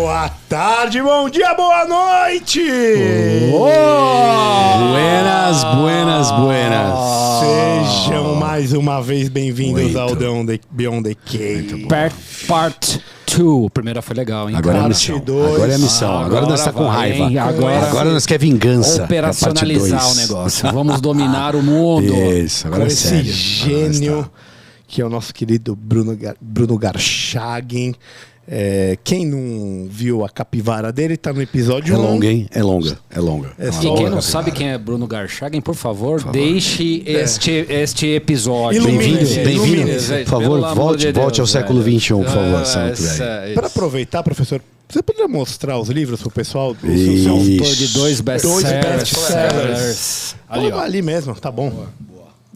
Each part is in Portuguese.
Boa tarde, bom dia, boa noite! Buenas, buenas, buenas. Sejam mais uma vez bem-vindos ao Beyond the Cave. Part 2. Primeira foi legal, hein? Agora é a missão. Agora é a missão. Agora nós estamos com raiva. Hein? Agora nós quer vingança. Operacionalizar o negócio. Vamos dominar o mundo. Isso, agora Com é esse sério. gênio que é o nosso querido Bruno Garchagen. Quem não viu a capivara dele, tá no episódio 1. É longa, hein? É longa. É E só quem a não sabe quem é Bruno Garchagen, por favor, deixe este episódio. Ilumine-se, Bem-vindo. ilumine-se. Por favor, volte ao século XXI, por favor, Santo velho. Para aproveitar, professor, você poderia mostrar os livros pro pessoal? Isso. Autor de dois best-sellers. best-sellers. Ali mesmo, tá bom.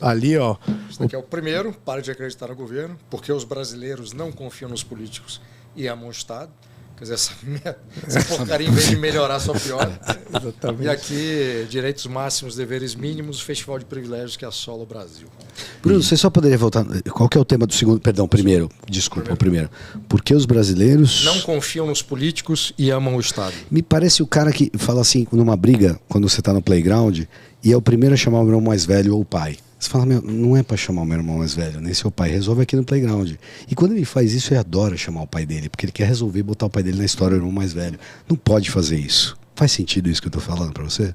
Ali, ó. Esse daqui é o primeiro, pare de acreditar no governo, porque os brasileiros não confiam nos políticos e amam o Estado. Quer dizer, essa porcaria, em vez de melhorar, só piora. Exatamente. E aqui, direitos máximos, deveres mínimos, o festival de privilégios que assola o Brasil. Bruno, você só poderia voltar. Qual que é o tema do segundo? Perdão, primeiro. Desculpa, o primeiro. Por que os brasileiros Não confiam nos políticos e amam o Estado. Me parece o cara que fala assim, numa briga, quando você tá no playground, e é o primeiro a chamar o irmão mais velho ou o pai. Você fala, meu, não é pra chamar o meu irmão mais velho, nem seu pai, resolve aqui no playground. E quando ele faz isso, ele adora chamar o pai dele, porque ele quer resolver botar o pai dele na história, o irmão mais velho. Não pode fazer isso. Faz sentido isso que eu tô falando pra você?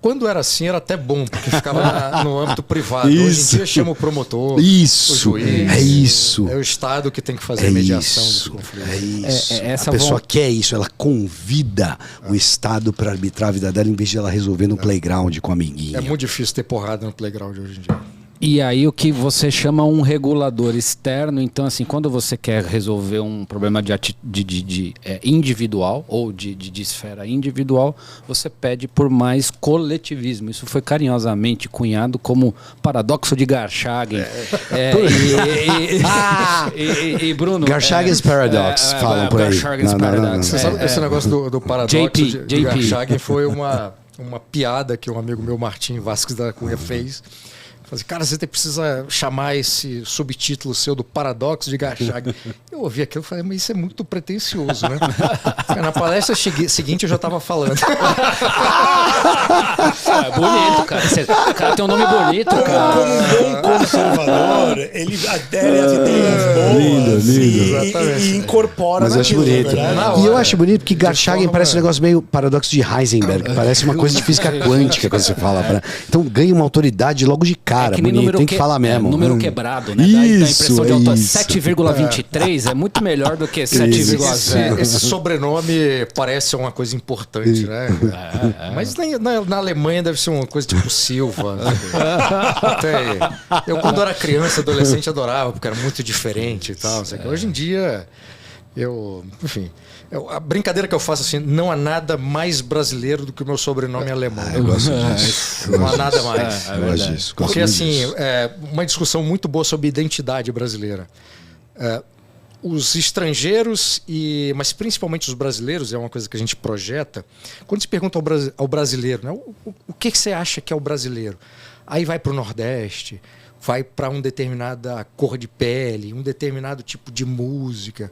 Quando era assim, era até bom, porque ficava no âmbito privado. Isso. Hoje em dia chama o promotor, Isso. o juiz. É isso. É o Estado que tem que fazer a mediação dos isso. conflitos. É isso. Essa A pessoa quer isso, ela convida o Estado pra arbitrar a vida dela em vez de ela resolver no playground com a amiguinha. É muito difícil ter porrada no playground hoje em dia. E aí o que você chama um regulador externo, então assim, quando você quer resolver um problema individual ou de esfera individual, você pede por mais coletivismo. Isso foi carinhosamente cunhado como paradoxo de Garchagen. E Bruno... Garchagen's Paradox, falam por aí. Garchagen's Não. Paradox. Você sabe, esse negócio do paradoxo JP. de Garchagen foi uma piada que um amigo meu, Martim Vasques da Cunha, fez. Falei, cara, você precisa chamar esse subtítulo seu do paradoxo de Garchagen. Eu ouvi aquilo e falei, mas isso é muito pretencioso, né? Na palestra seguinte eu já estava falando. É bonito, cara. O cara tem um nome bonito, cara. Como um bom conservador, ele adere às ideias boas e incorpora Mas eu acho naquilo, bonito. né? E eu acho bonito que Garchagen parece um negócio meio paradoxo de Heisenberg. Parece uma coisa de física quântica quando você fala. Então ganha uma autoridade logo de cara. Que Bonito, tem que falar mesmo. Número quebrado, né? Dá a impressão de 7,23 é muito melhor do que 7,0. Esse sobrenome parece uma coisa importante, né? Mas na Alemanha deve ser uma coisa tipo Silva. Eu, quando era criança, adolescente, adorava, porque era muito diferente e tal. Hoje em dia, enfim... A brincadeira que eu faço assim, não há nada mais brasileiro do que o meu sobrenome alemão. Eu gosto disso. Não há nada mais. Eu gosto disso. Porque assim, uma discussão muito boa sobre identidade brasileira. Os estrangeiros, mas principalmente os brasileiros, é uma coisa que a gente projeta. Quando se pergunta ao brasileiro, né, o que você acha que é o brasileiro? Aí vai para o Nordeste, vai para uma determinada cor de pele, um determinado tipo de música.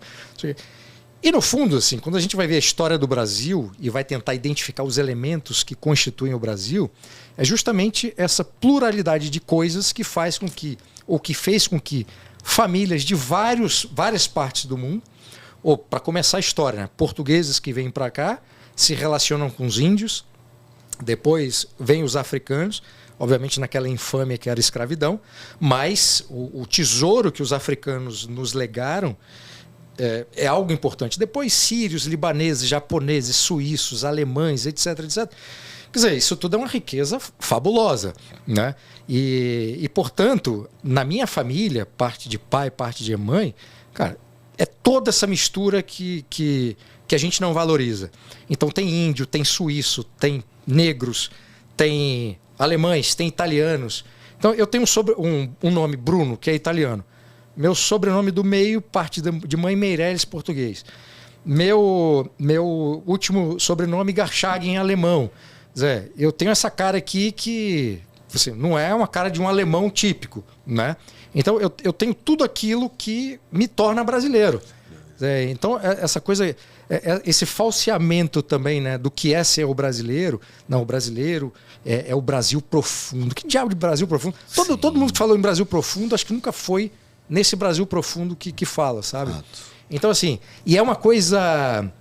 E no fundo, assim, quando a gente vai ver a história do Brasil e vai tentar identificar os elementos que constituem o Brasil, é justamente essa pluralidade de coisas que faz com que, ou que fez com que famílias de várias partes do mundo, ou para começar a história, né, portugueses que vêm para cá se relacionam com os índios, depois vêm os africanos, obviamente naquela infâmia que era a escravidão, mas o tesouro que os africanos nos legaram é algo importante. Depois sírios, libaneses, japoneses, suíços, alemães, etc, etc. Quer dizer, isso tudo é uma riqueza fabulosa, né? E portanto, na minha família, parte de pai, parte de mãe, cara, é toda essa mistura que a gente não valoriza. Então tem índio, tem suíço, tem negros, tem alemães, tem italianos. Então eu tenho um nome, Bruno, que é italiano. Meu sobrenome do meio, parte de mãe Meirelles, português. Meu último sobrenome, Garchagen, em alemão. Zé, eu tenho essa cara aqui que assim, não é uma cara de um alemão típico, né? Então eu tenho tudo aquilo que me torna brasileiro. Zé, então essa coisa esse falseamento também, né, do que é ser o brasileiro. Não, o brasileiro é o Brasil profundo. Que diabo de Brasil profundo? Todo mundo que falou em Brasil profundo, acho que nunca foi nesse Brasil profundo que fala, sabe? Então, assim, e é uma coisa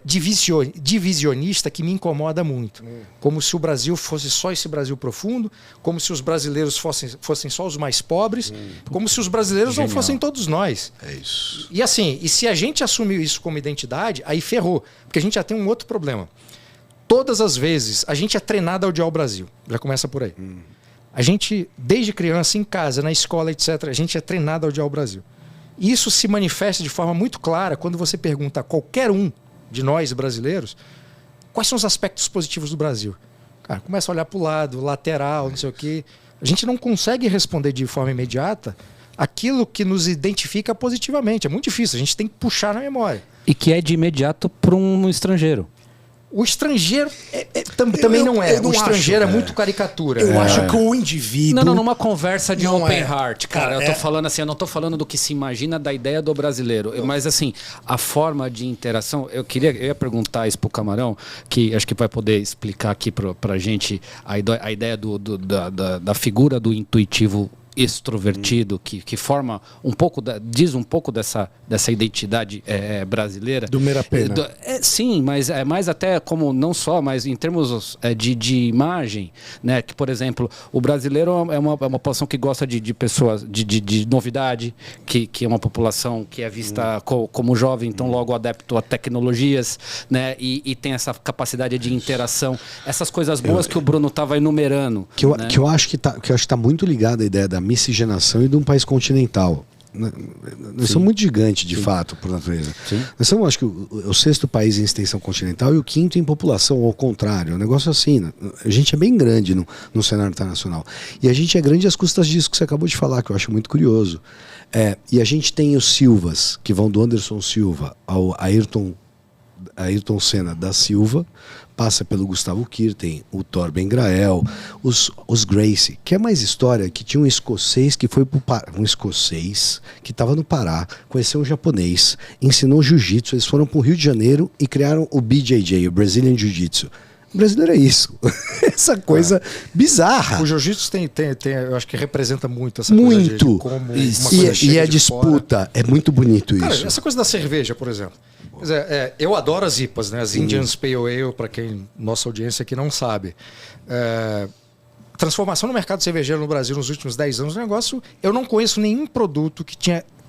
divisionista que me incomoda muito. Como se o Brasil fosse só esse Brasil profundo, como se os brasileiros fossem só os mais pobres, como se os brasileiros não fossem todos nós. É isso. E assim, e se a gente assumiu isso como identidade, aí ferrou. Porque a gente já tem um outro problema. Todas as vezes a gente é treinado a odiar o Brasil. Já começa por aí. A gente, desde criança, em casa, na escola, etc., a gente é treinado a odiar o Brasil. E isso se manifesta de forma muito clara quando você pergunta a qualquer um de nós brasileiros quais são os aspectos positivos do Brasil. Cara, começa a olhar para o lado, lateral, não sei o quê. A gente não consegue responder de forma imediata aquilo que nos identifica positivamente. É muito difícil, a gente tem que puxar na memória. E que é de imediato para um estrangeiro. O estrangeiro também não é. O estrangeiro é muito caricatura. Eu acho que o indivíduo... Não, numa conversa de Não open é. heart, cara. Eu tô falando assim, eu não tô falando do que se imagina da ideia do brasileiro. Mas assim, a forma de interação... Eu ia perguntar isso pro Camarão, que acho que vai poder explicar aqui pra gente a ideia da figura do intuitivo extrovertido, que forma um pouco, diz um pouco dessa identidade brasileira. Do Merapena. Sim, mas é mais até como, não só, mas em termos de imagem, né? Que, por exemplo, o brasileiro é uma população que gosta de pessoas, de novidade, que é uma população que é vista como jovem, então logo adepto a tecnologias, né? E tem essa capacidade de interação. Essas coisas boas que o Bruno estava enumerando. Que eu acho que tá muito ligado à ideia da miscigenação e de um país continental. Nós somos muito gigantes, de fato, por natureza. Sim. Nós somos, acho que, o 6º país em extensão continental e o 5º em população, ou ao contrário. É um negócio assim, né? A gente é bem grande no cenário internacional. E a gente é grande às custas disso que você acabou de falar, que eu acho muito curioso. E a gente tem os Silvas, que vão do Anderson Silva ao Ayrton Senna da Silva, passa pelo Gustavo Kirten, o Torben Grael, os Gracie, que é mais história, que tinha um escocês que foi um escocês que estava no Pará, conheceu um japonês, ensinou jiu-jitsu, eles foram para o Rio de Janeiro e criaram o BJJ, o Brazilian Jiu-Jitsu. O brasileiro é isso. Essa coisa bizarra. O jiu-jitsu eu acho que representa muito essa coisa de como uma coisa e a disputa é muito bonito isso. Cara, essa coisa da cerveja, por exemplo. Quer dizer, eu adoro as IPAs, né? As Indians Pale Ale, para quem nossa audiência aqui não sabe. Transformação no mercado cervejeiro no Brasil nos últimos 10 anos, negócio. Eu não conheço nenhum produto que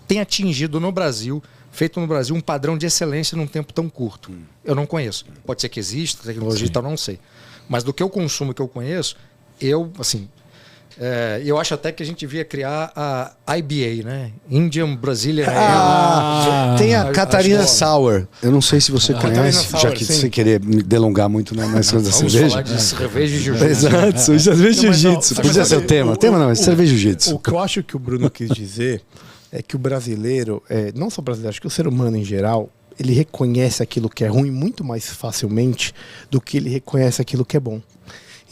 tenha atingido no Brasil, feito no Brasil, um padrão de excelência num tempo tão curto. Eu não conheço. Pode ser que exista, tecnologia e tal, não sei. Mas do que eu consumo, que eu conheço, eu acho até que a gente devia criar a IBA, né? Indian Brazilian Ale. Tem a Catarina Sour. Eu não sei se você conhece, Sour, já que sim. você querer me delongar muito nas coisas da cerveja. Vamos falar de cerveja e jiu-jitsu. Exato, cerveja e jiu-jitsu. Podia ser o tema. Tema não, é cerveja e jiu-jitsu. O que eu acho que o Bruno quis dizer é que o brasileiro, não só o brasileiro, acho que o ser humano em geral, ele reconhece aquilo que é ruim muito mais facilmente do que ele reconhece aquilo que é bom.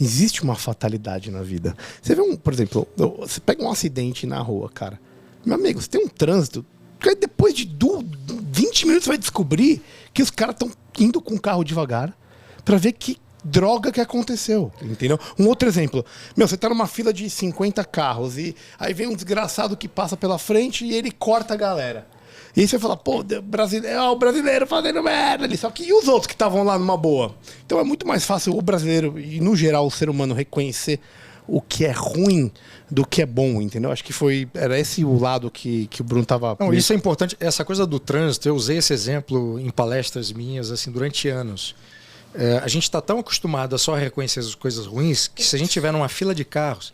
Existe uma fatalidade na vida. Você vê por exemplo, você pega um acidente na rua, cara. Meu amigo, você tem um trânsito, que depois de 20 minutos você vai descobrir que os caras estão indo com o carro devagar para ver que droga que aconteceu, entendeu? Um outro exemplo, você tá numa fila de 50 carros e aí vem um desgraçado que passa pela frente e ele corta a galera. E aí você fala, pô, o brasileiro fazendo merda ali. Só que e os outros que estavam lá numa boa? Então é muito mais fácil o brasileiro, e no geral o ser humano, reconhecer o que é ruim do que é bom, entendeu? Acho que era esse o lado que o Bruno tava... Não, isso é importante. Essa coisa do trânsito, eu usei esse exemplo em palestras minhas, assim, durante anos. A gente está tão acostumado a só reconhecer as coisas ruins que se a gente tiver numa fila de carros,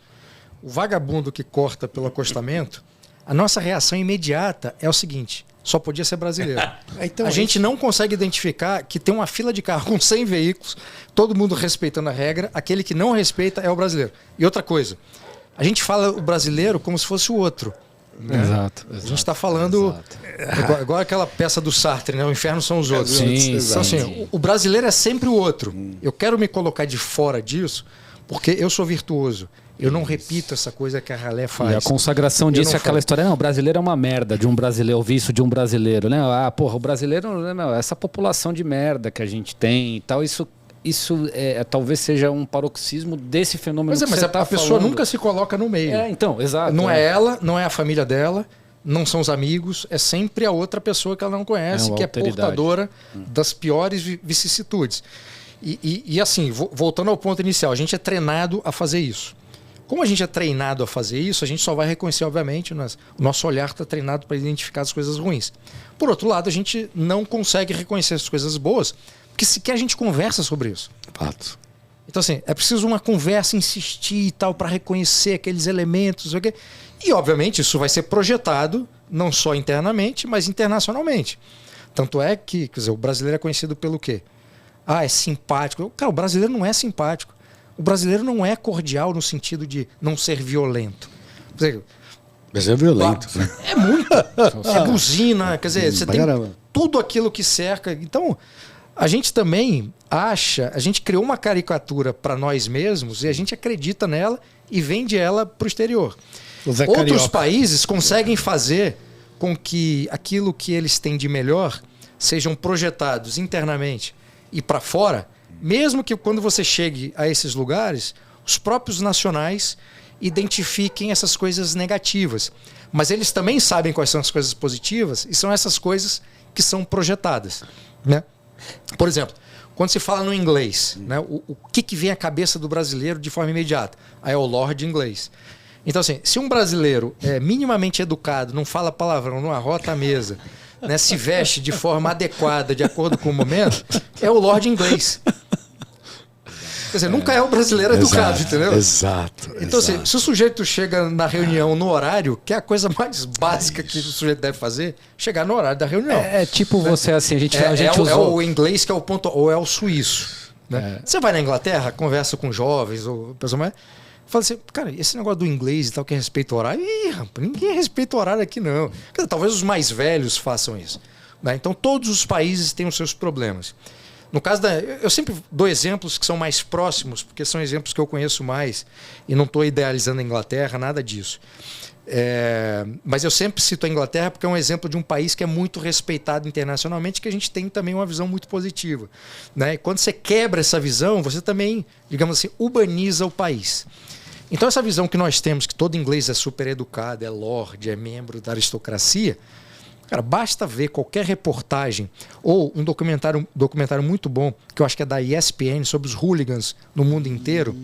o vagabundo que corta pelo acostamento, a nossa reação imediata é o seguinte: só podia ser brasileiro. Então, a gente não consegue identificar que tem uma fila de carro com 100 veículos, todo mundo respeitando a regra, aquele que não respeita é o brasileiro. E outra coisa, a gente fala o brasileiro como se fosse o outro. Né? Exato. A gente está falando igual aquela peça do Sartre, né? O inferno são os outros. Sim, então, assim, o brasileiro é sempre o outro. Eu quero me colocar de fora disso Porque eu sou virtuoso. Eu não repito essa coisa que a ralé faz. E a consagração disso é aquela história, não, o brasileiro é uma merda de um brasileiro, ouvir isso de um brasileiro, né? Ah, porra, o brasileiro, não, essa população de merda que a gente tem e tal, isso talvez seja um paroxismo desse fenômeno que mas você a pessoa nunca se coloca no meio. Então, exato. Não é ela, não é a família dela, não são os amigos, é sempre a outra pessoa que ela não conhece, que é portadora das piores vicissitudes. E assim, voltando ao ponto inicial, a gente é treinado a fazer isso. Como a gente é treinado a fazer isso, a gente só vai reconhecer, obviamente, o nosso olhar está treinado para identificar as coisas ruins. Por outro lado, a gente não consegue reconhecer as coisas boas, porque sequer a gente conversa sobre isso. Fato. Então, assim, é preciso uma conversa, insistir e tal, para reconhecer aqueles elementos. E, obviamente, isso vai ser projetado não só internamente, mas internacionalmente. Tanto é que, quer dizer, o brasileiro é conhecido pelo quê? Ah, é simpático. Cara, o brasileiro não é simpático. O brasileiro não é cordial no sentido de não ser violento. Mas é violento. Né? É muito. É buzina, quer dizer, você tem tudo aquilo que cerca. Então, a gente também acha, a gente criou uma caricatura para nós mesmos e a gente acredita nela e vende ela para o exterior. Outros países conseguem fazer com que aquilo que eles têm de melhor sejam projetados internamente e para fora, mesmo que quando você chegue a esses lugares, os próprios nacionais identifiquem essas coisas negativas. Mas eles também sabem quais são as coisas positivas e são essas coisas que são projetadas. Né? Por exemplo, quando se fala no inglês, né, o que vem à cabeça do brasileiro de forma imediata? Aí é o Lorde inglês. Então, assim, se um brasileiro é minimamente educado, não fala palavrão, não arrota a mesa, né, se veste de forma adequada, de acordo com o momento, é o Lorde inglês. Quer dizer, nunca é o brasileiro educado, entendeu? Exato. Então, assim, se o sujeito chega na reunião no horário, que é a coisa mais básica que o sujeito deve fazer, chegar no horário da reunião. É tipo você, assim, a gente usou... É o inglês que é o ponto, ou é o suíço. Né? Você vai na Inglaterra, conversa com jovens, ou pessoal mais... Fala assim, cara, esse negócio do inglês e tal, que respeita o horário... Ih, rapaz, ninguém respeita o horário aqui, não. Quer dizer, talvez os mais velhos façam isso. Né? Então, todos os países têm os seus problemas. No caso eu sempre dou exemplos que são mais próximos, porque são exemplos que eu conheço mais, e não estou idealizando a Inglaterra, nada disso. Mas eu sempre cito a Inglaterra porque é um exemplo de um país que é muito respeitado internacionalmente, que a gente tem também uma visão muito positiva. Né? E quando você quebra essa visão, você também, digamos assim, urbaniza o país. Então essa visão que nós temos, que todo inglês é super educado, é lorde, é membro da aristocracia, cara, basta ver qualquer reportagem ou um documentário muito bom, que eu acho que é da ESPN, sobre os hooligans no mundo inteiro.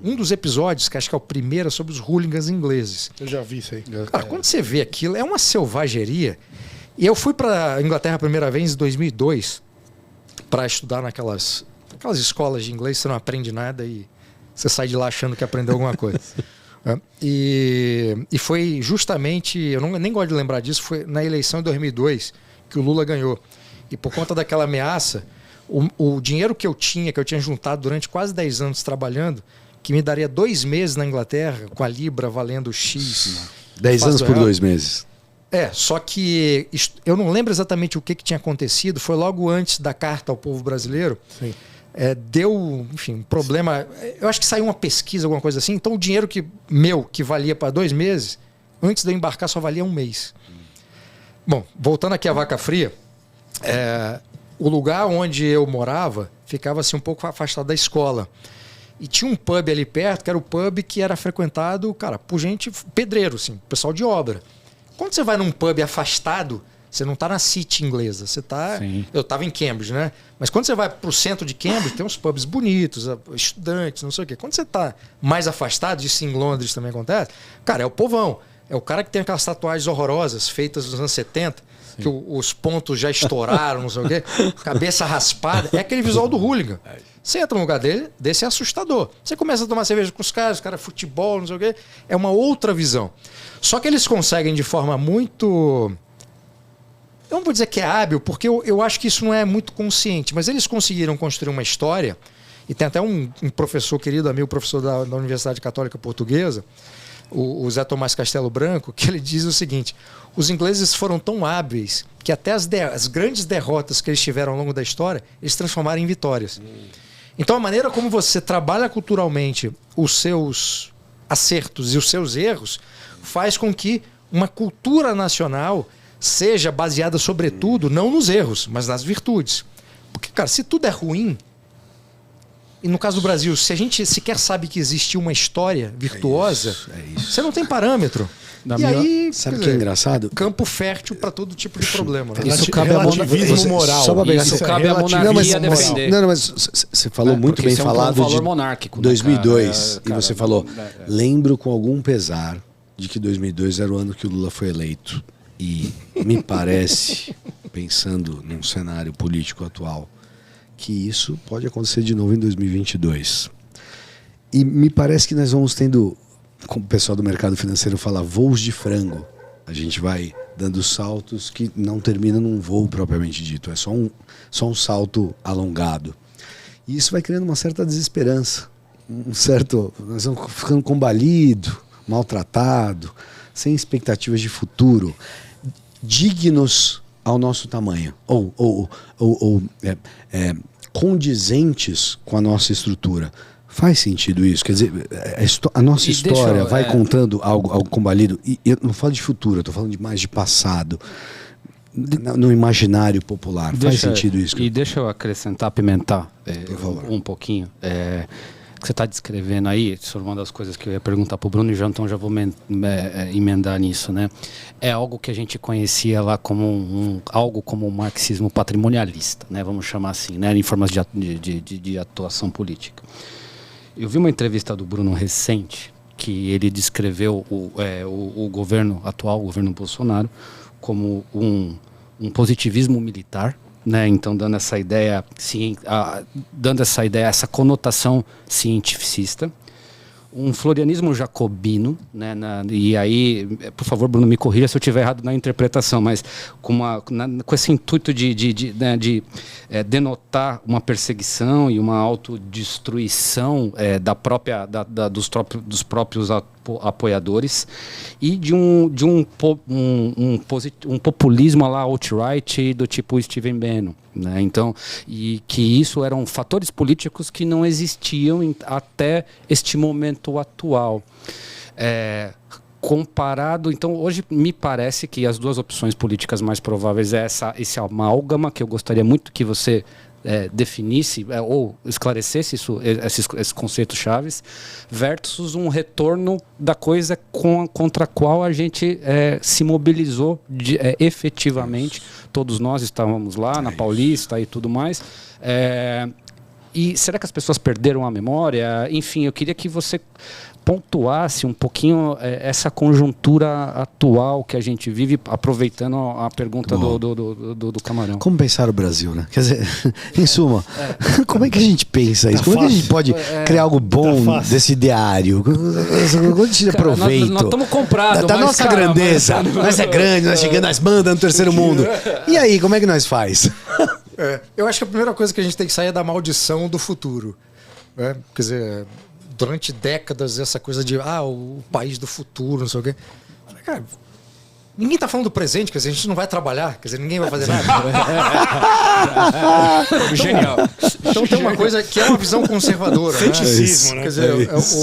Um dos episódios, que acho que é o primeiro, é sobre os hooligans ingleses. Eu já vi isso aí. Cara, quando você vê aquilo, é uma selvageria. E eu fui para a Inglaterra a primeira vez em 2002 para estudar naquelas escolas de inglês, você não aprende nada e você sai de lá achando que aprendeu alguma coisa. E foi justamente, eu nem gosto de lembrar disso, foi na eleição de 2002 que o Lula ganhou. E por conta daquela ameaça, o dinheiro que eu tinha juntado durante quase 10 anos trabalhando, que me daria 2 meses na Inglaterra, com a Libra valendo X. 10 anos por 2 meses. Só que eu não lembro exatamente o que tinha acontecido, foi logo antes da Carta ao Povo Brasileiro. Sim. Deu, enfim, um problema. Eu acho que saiu uma pesquisa, alguma coisa assim. Então o dinheiro que valia para 2 meses, antes de eu embarcar só valia 1 mês. Bom, voltando aqui à Vaca Fria, o lugar onde eu morava ficava assim um pouco afastado da escola. E tinha um pub ali perto, que era o pub que era frequentado, cara, por gente pedreiro, assim, pessoal de obra. Quando você vai num pub afastado, você não está na City inglesa, você está... Eu estava em Cambridge, né? Mas quando você vai para o centro de Cambridge, tem uns pubs bonitos, estudantes, não sei o quê. Quando você está mais afastado, isso em Londres também acontece, cara, é o povão. É o cara que tem aquelas tatuagens horrorosas feitas nos anos 70, que os pontos já estouraram, não sei o quê, cabeça raspada. É aquele visual do hooligan. Você entra num lugar desse é assustador. Você começa a tomar cerveja com os caras futebol, não sei o quê. É uma outra visão. Só que eles conseguem de forma muito... Eu não vou dizer que é hábil, porque eu acho que isso não é muito consciente, mas eles conseguiram construir uma história, e tem até um professor querido, amigo, professor da Universidade Católica Portuguesa, o Zé Tomás Castelo Branco, que ele diz o seguinte: os ingleses foram tão hábeis que até as grandes derrotas que eles tiveram ao longo da história, eles transformaram em vitórias. Então a maneira como você trabalha culturalmente os seus acertos e os seus erros faz com que uma cultura nacional seja baseada sobretudo não nos erros, mas nas virtudes. Porque, cara, se tudo é ruim, e no caso do Brasil, se a gente sequer sabe que existiu uma história virtuosa, você não tem parâmetro. E aí, sabe o que é engraçado? Campo fértil para todo tipo de problema. Né? Isso cabe a relativismo moral. Só pra pegar Isso essa- cabe a monarquia defender. Não, mas você falou muito porque bem isso é um falado valor de monárquico, né, 2002. cara? E você falou, lembro com algum pesar de que 2002 era o ano que o Lula foi eleito. E me parece, pensando num cenário político atual, que isso pode acontecer de novo em 2022. E me parece que nós vamos tendo, como o pessoal do mercado financeiro fala, voos de frango. A gente vai dando saltos que não terminam num voo propriamente dito. É só um salto alongado. E isso vai criando uma certa desesperança. Nós vamos ficando combalido, maltratado, sem expectativas de futuro, dignos ao nosso tamanho, ou condizentes com a nossa estrutura. Faz sentido isso? Quer dizer, a nossa história vai contando algo combalido. E eu não falo de futuro, eu estou falando mais de passado. No imaginário popular. Faz sentido isso? E deixa eu acrescentar, apimentar um pouquinho. Que você está descrevendo aí, isso é uma das coisas que eu ia perguntar para o Bruno, então já vou emendar nisso, né? É algo que a gente conhecia lá como algo como um marxismo patrimonialista, né? Vamos chamar assim, né? Em formas de atuação política. Eu vi uma entrevista do Bruno recente, que ele descreveu o governo atual, o governo Bolsonaro, como um positivismo militar, né? Então dando essa ideia, essa conotação cientificista, um florianismo jacobino, né? E aí, por favor, Bruno, me corrija se eu estiver errado na interpretação, mas com esse intuito de denotar uma perseguição e uma autodestruição dos próprios apoiadores, e de um populismo lá alt-right do tipo Stephen Bannon, né? Então, e que isso eram fatores políticos que não existiam até este momento atual. Comparado, então hoje me parece que as duas opções políticas mais prováveis é esse amálgama, que eu gostaria muito que você definisse ou esclarecesse esses conceitos chaves, versus um retorno da coisa contra a qual a gente se mobilizou efetivamente. Todos nós estávamos lá na Paulista e tudo mais. E será que as pessoas perderam a memória? Enfim, eu queria que você pontuasse um pouquinho essa conjuntura atual que a gente vive, aproveitando a pergunta do Camarão. Como pensar o Brasil, né? Quer dizer, em suma, como é que a gente pensa isso? Como é que a gente pode criar algo bom desse ideário? Quando a gente aproveita nós estamos comprados da nossa grandeza. Nós é grande, nós chegamos, nós mandamos no terceiro mundo. E aí, como é que nós faz? Eu acho que a primeira coisa que a gente tem que sair é da maldição do futuro. Quer dizer, durante décadas, essa coisa de o país do futuro, não sei o quê. Cara, ninguém está falando do presente, quer dizer, a gente não vai trabalhar, quer dizer, ninguém vai fazer nada. Genial. Então tem uma coisa que é uma visão conservadora. Ceticismo, né? Quer dizer,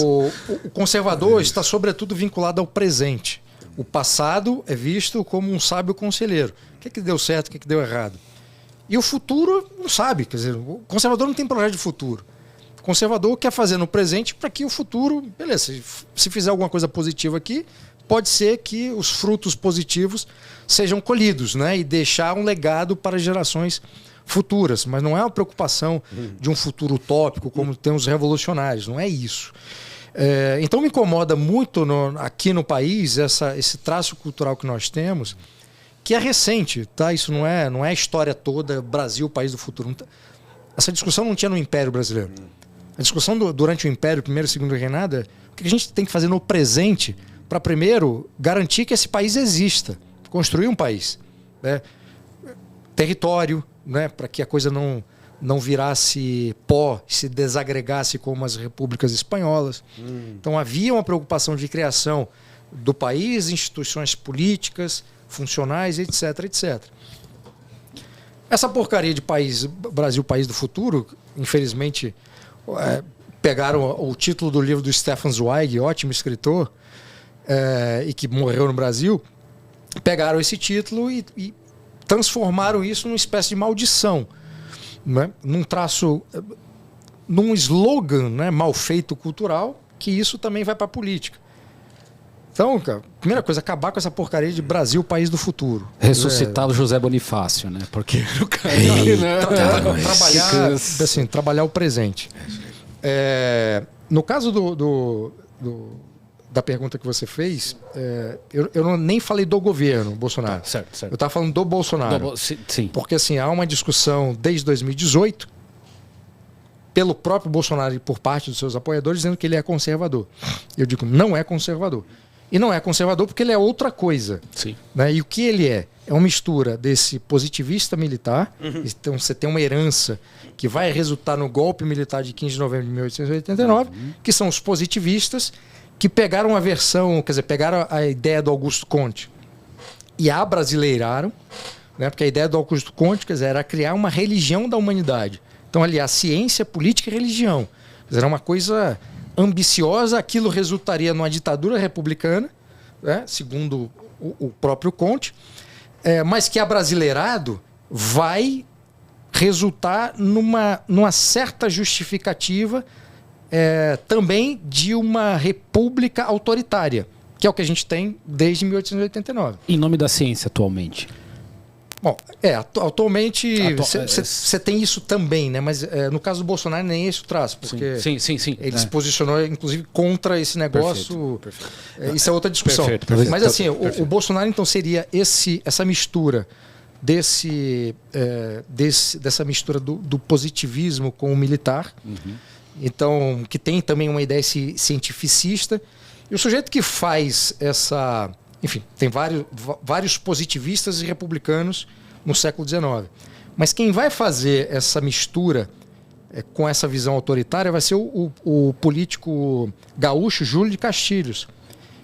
o conservador está sobretudo vinculado ao presente. O passado é visto como um sábio conselheiro. O que deu certo, o que deu errado. E o futuro não sabe, quer dizer, o conservador não tem projeto de futuro. O conservador quer fazer no presente para que o futuro, beleza, se fizer alguma coisa positiva aqui, pode ser que os frutos positivos sejam colhidos, né? E deixar um legado para gerações futuras. Mas não é uma preocupação de um futuro utópico como tem os revolucionários, não é isso. Então me incomoda muito aqui no país esse traço cultural que nós temos, que é recente, tá? Isso não é a história toda, Brasil, país do futuro. Essa discussão não tinha no Império Brasileiro. A discussão durante o Império, primeiro e segundo reinado, o que a gente tem que fazer no presente para, primeiro, garantir que esse país exista, construir um país, né? Território, né? Para que a coisa não virasse pó, se desagregasse como as repúblicas espanholas. Então havia uma preocupação de criação do país, instituições políticas, funcionais, etc, etc. Essa porcaria de país, Brasil, país do futuro, infelizmente pegaram o título do livro do Stefan Zweig, ótimo escritor, e que morreu no Brasil, pegaram esse título e transformaram isso numa espécie de maldição, né? Num slogan, né, mal feito cultural, que isso também vai para a política. Então, cara, primeira coisa, acabar com essa porcaria de Brasil, país do futuro. Ressuscitar o José Bonifácio, né? Porque o cara trabalhar o presente. No caso da pergunta que você fez, eu nem falei do governo Bolsonaro. Certo. Eu estava falando do Bolsonaro. Sim. Porque assim, há uma discussão desde 2018 pelo próprio Bolsonaro e por parte dos seus apoiadores dizendo que ele é conservador. Eu digo, não é conservador. E não é conservador porque ele é outra coisa. Sim. Né? E o que ele é? É uma mistura desse positivista militar. Então você tem uma herança que vai resultar no golpe militar de 15 de novembro de 1889, que são os positivistas que pegaram a versão, quer dizer, pegaram a ideia do Augusto Comte e a abrasileiraram, né? Porque a ideia do Augusto Comte, quer dizer, era criar uma religião da humanidade. Então, ali, a ciência, política e religião. Quer dizer, era uma coisa ambiciosa, aquilo resultaria numa ditadura republicana, né? Segundo o próprio Comte, mas que abrasileirado vai resultar numa certa justificativa também de uma república autoritária, que é o que a gente tem desde 1889. Em nome da ciência, atualmente? Bom, atualmente você tem isso também, né? Mas no caso do Bolsonaro nem isso traz, porque sim. ele se posicionou, inclusive, contra esse negócio. Perfeito. Isso é outra discussão. Perfeito. Mas assim, o Bolsonaro então seria essa mistura dessa mistura do positivismo com o militar, então que tem também uma ideia cientificista, e o sujeito que faz essa... Enfim, tem vários positivistas e republicanos no século XIX. Mas quem vai fazer essa mistura com essa visão autoritária vai ser o político gaúcho Júlio de Castilhos,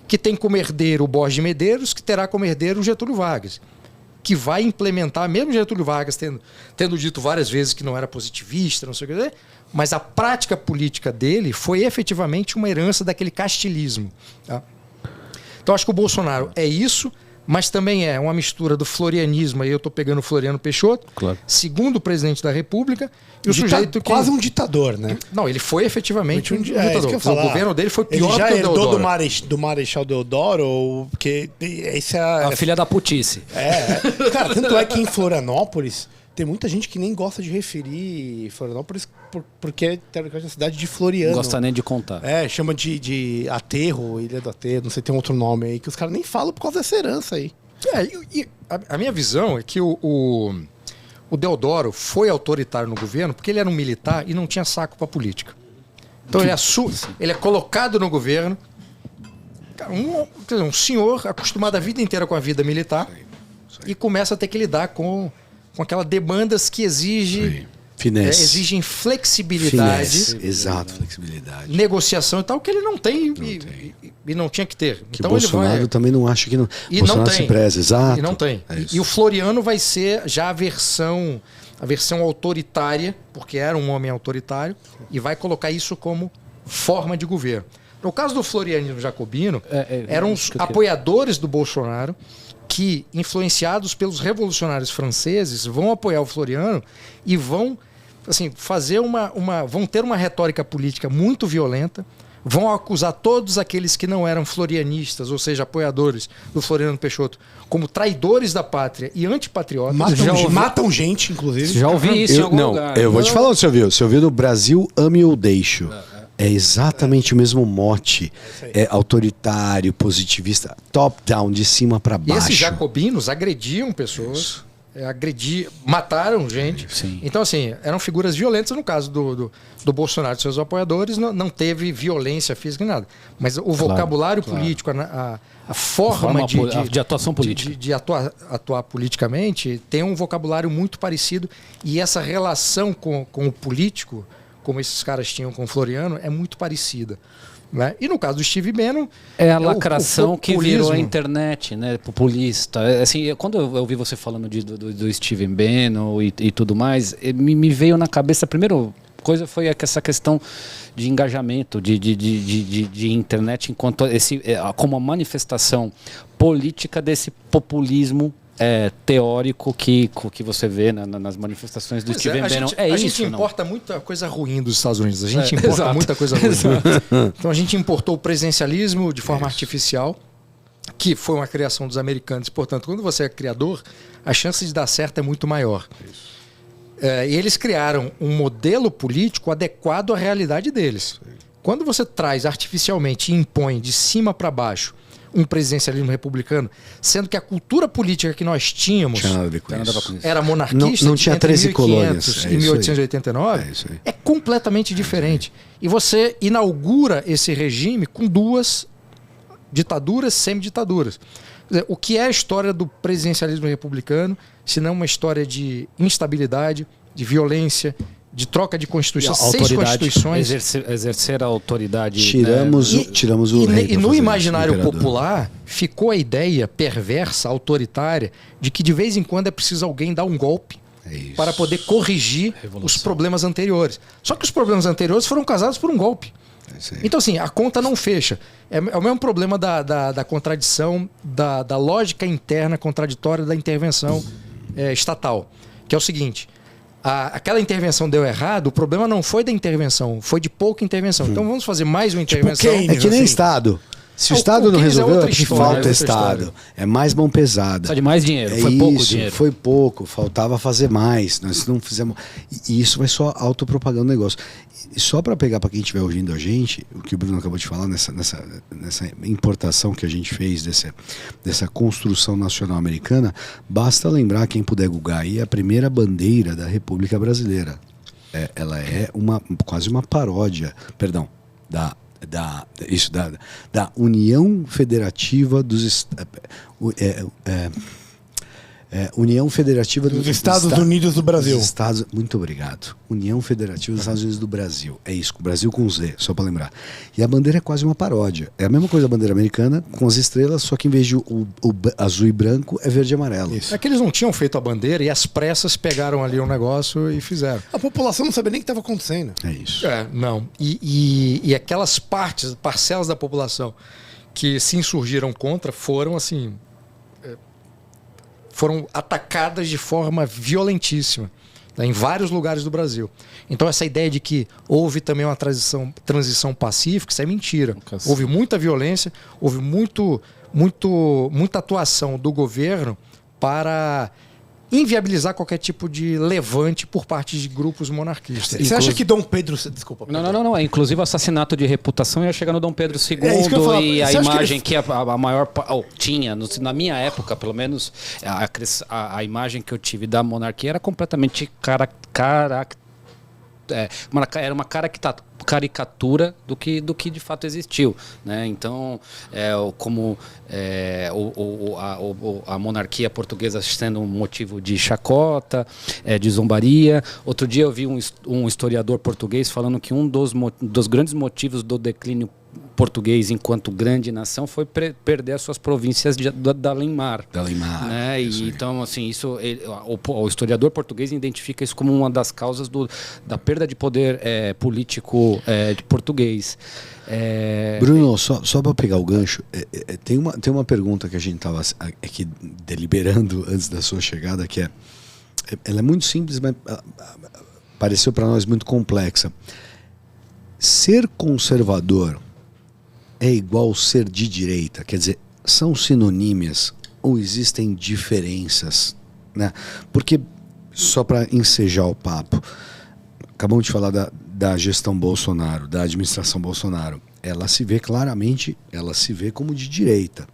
que tem como herdeiro o Borges de Medeiros, que terá como herdeiro o Getúlio Vargas, que vai implementar, mesmo Getúlio Vargas tendo dito várias vezes que não era positivista, não sei o que dizer, mas a prática política dele foi efetivamente uma herança daquele castilismo, tá? Então, acho que o Bolsonaro é isso, mas também é uma mistura do florianismo, aí eu estou pegando o Floriano Peixoto, claro, segundo presidente da República, e o sujeito que... Quase um ditador, né? Não, ele foi efetivamente um ditador. Isso que eu ia falar. O governo dele foi pior ele já que o herdou Deodoro. do Marechal Deodoro, porque isso é... A filha da putice. Cara, tanto é que em Florianópolis tem muita gente que nem gosta de referir Florianópolis porque teoricamente é uma cidade de Floriano. Não gosta nem de contar. Chama de aterro, Ilha do Aterro, não sei, tem outro nome aí, que os caras nem falam por causa dessa herança aí. E a minha visão é que o Deodoro foi autoritário no governo porque ele era um militar e não tinha saco para política. Então ele é colocado no governo, um senhor acostumado a vida inteira com a vida militar, e começa a ter que lidar com aquelas demandas que exigem flexibilidade. Finesse. Exato, flexibilidade. Negociação e tal, que ele não tem, e não tinha que ter. Que então Bolsonaro ele vai... também não acha que não. E Bolsonaro não tem. se preza, exato. E não tem. E o Floriano vai ser já a versão autoritária, porque era um homem autoritário, e vai colocar isso como forma de governo. No caso do florianismo jacobino, eram os apoiadores do Bolsonaro que, influenciados pelos revolucionários franceses, vão apoiar o Floriano e vão fazer vão ter uma retórica política muito violenta, vão acusar todos aqueles que não eram florianistas, ou seja, apoiadores do Floriano Peixoto, como traidores da pátria e antipatriotas. Matam gente, inclusive. Já ouvi isso em algum lugar. Eu vou te falar o que você ouviu. Você ouviu do Brasil ame ou deixo. É exatamente o mesmo mote. É autoritário, positivista, top-down, de cima para baixo. E esses jacobinos agrediam pessoas, mataram gente. Sim. Então, assim, eram figuras violentas. No caso do Bolsonaro e seus apoiadores, não teve violência física nem nada. Mas o vocabulário político, a forma de atuação política, de atuar politicamente, tem um vocabulário muito parecido. E essa relação com o político, como esses caras tinham com o Floriano, é muito parecida. Né? E no caso do Steve Bannon... É a lacração que virou a internet, né? Populista. Assim, quando eu ouvi você falando do Steve Bannon e tudo mais, me veio na cabeça, primeiro, coisa foi essa questão de engajamento, de internet enquanto como uma manifestação política desse populismo teórico que você vê nas manifestações do Steve Bannon. A gente importa muita coisa ruim dos Estados Unidos. A gente importa muita coisa ruim. Então a gente importou o presencialismo de forma artificial, que foi uma criação dos americanos. Portanto, quando você é criador, a chance de dar certo é muito maior. E eles criaram um modelo político adequado à realidade deles. Quando você traz artificialmente e impõe de cima para baixo um presidencialismo republicano, sendo que a cultura política que nós tínhamos era monarquista, não tinha 13 colônias e 1889, é completamente diferente. E você inaugura esse regime com 2 ditaduras, semiditaduras. O que é a história do presidencialismo republicano, se não uma história de instabilidade, de violência, de troca de constituição, 6 constituições. Exercer a autoridade. Tiramos o rei. E no imaginário popular ficou a ideia perversa, autoritária, de que de vez em quando é preciso alguém dar um golpe para poder corrigir os problemas anteriores. Só que os problemas anteriores foram causados por um golpe. Então, assim, a conta não fecha. É o mesmo problema da contradição, da lógica interna contraditória da intervenção estatal. Que é o seguinte: aquela intervenção deu errado, o problema não foi da intervenção, foi de pouca intervenção. Então vamos fazer mais uma intervenção. É que nem Estado. Se o Estado não resolveu, é porque falta Estado. É mais mão pesada. Precisa de mais dinheiro. Foi pouco dinheiro. Foi pouco. Faltava fazer mais. Nós não fizemos. E isso vai só autopropagando o negócio. E só para pegar para quem estiver ouvindo a gente, o que o Bruno acabou de falar, nessa importação que a gente fez dessa construção nacional americana, basta lembrar, quem puder googar aí, a primeira bandeira da República Brasileira. Ela é quase uma paródia, perdão, da União Federativa dos União Federativa dos Estados Unidos do Brasil. Muito obrigado. União Federativa dos Estados Unidos do Brasil. É isso, Brasil com Z, só para lembrar. E a bandeira é quase uma paródia. É a mesma coisa da bandeira americana, com as estrelas, só que em vez de o azul e branco, é verde e amarelo. Isso. É que eles não tinham feito a bandeira e às pressas pegaram ali um negócio e fizeram. A população não sabia nem o que estava acontecendo. É isso. Não. E aquelas parcelas da população que se insurgiram contra foram assim... foram atacadas de forma violentíssima, né, em vários lugares do Brasil. Então essa ideia de que houve também uma transição pacífica, isso é mentira. Houve muita violência, houve muita atuação do governo para inviabilizar qualquer tipo de levante por parte de grupos monarquistas. Você acha que Dom Pedro... Desculpa. Não. É inclusive assassinato de reputação ia chegar no Dom Pedro II e a imagem que a maior... tinha, na minha época, pelo menos, a imagem que eu tive da monarquia era completamente era uma caricatura do que de fato existiu, né? Então, a monarquia portuguesa sendo um motivo de chacota, de zombaria. Outro dia eu vi um historiador português falando que um dos grandes motivos do declínio português enquanto grande nação foi perder as suas províncias da Além-Mar. Né? Então, assim, o historiador português identifica isso como uma das causas da perda de poder político de português. Bruno, só para pegar o gancho, tem uma pergunta que a gente estava aqui deliberando antes da sua chegada, que ela é muito simples, mas pareceu para nós muito complexa. Ser conservador é igual ser de direita? Quer dizer, são sinonímias ou existem diferenças? Né? Porque, só para ensejar o papo, acabamos de falar da gestão Bolsonaro, da administração Bolsonaro. Ela se vê claramente, como de direita.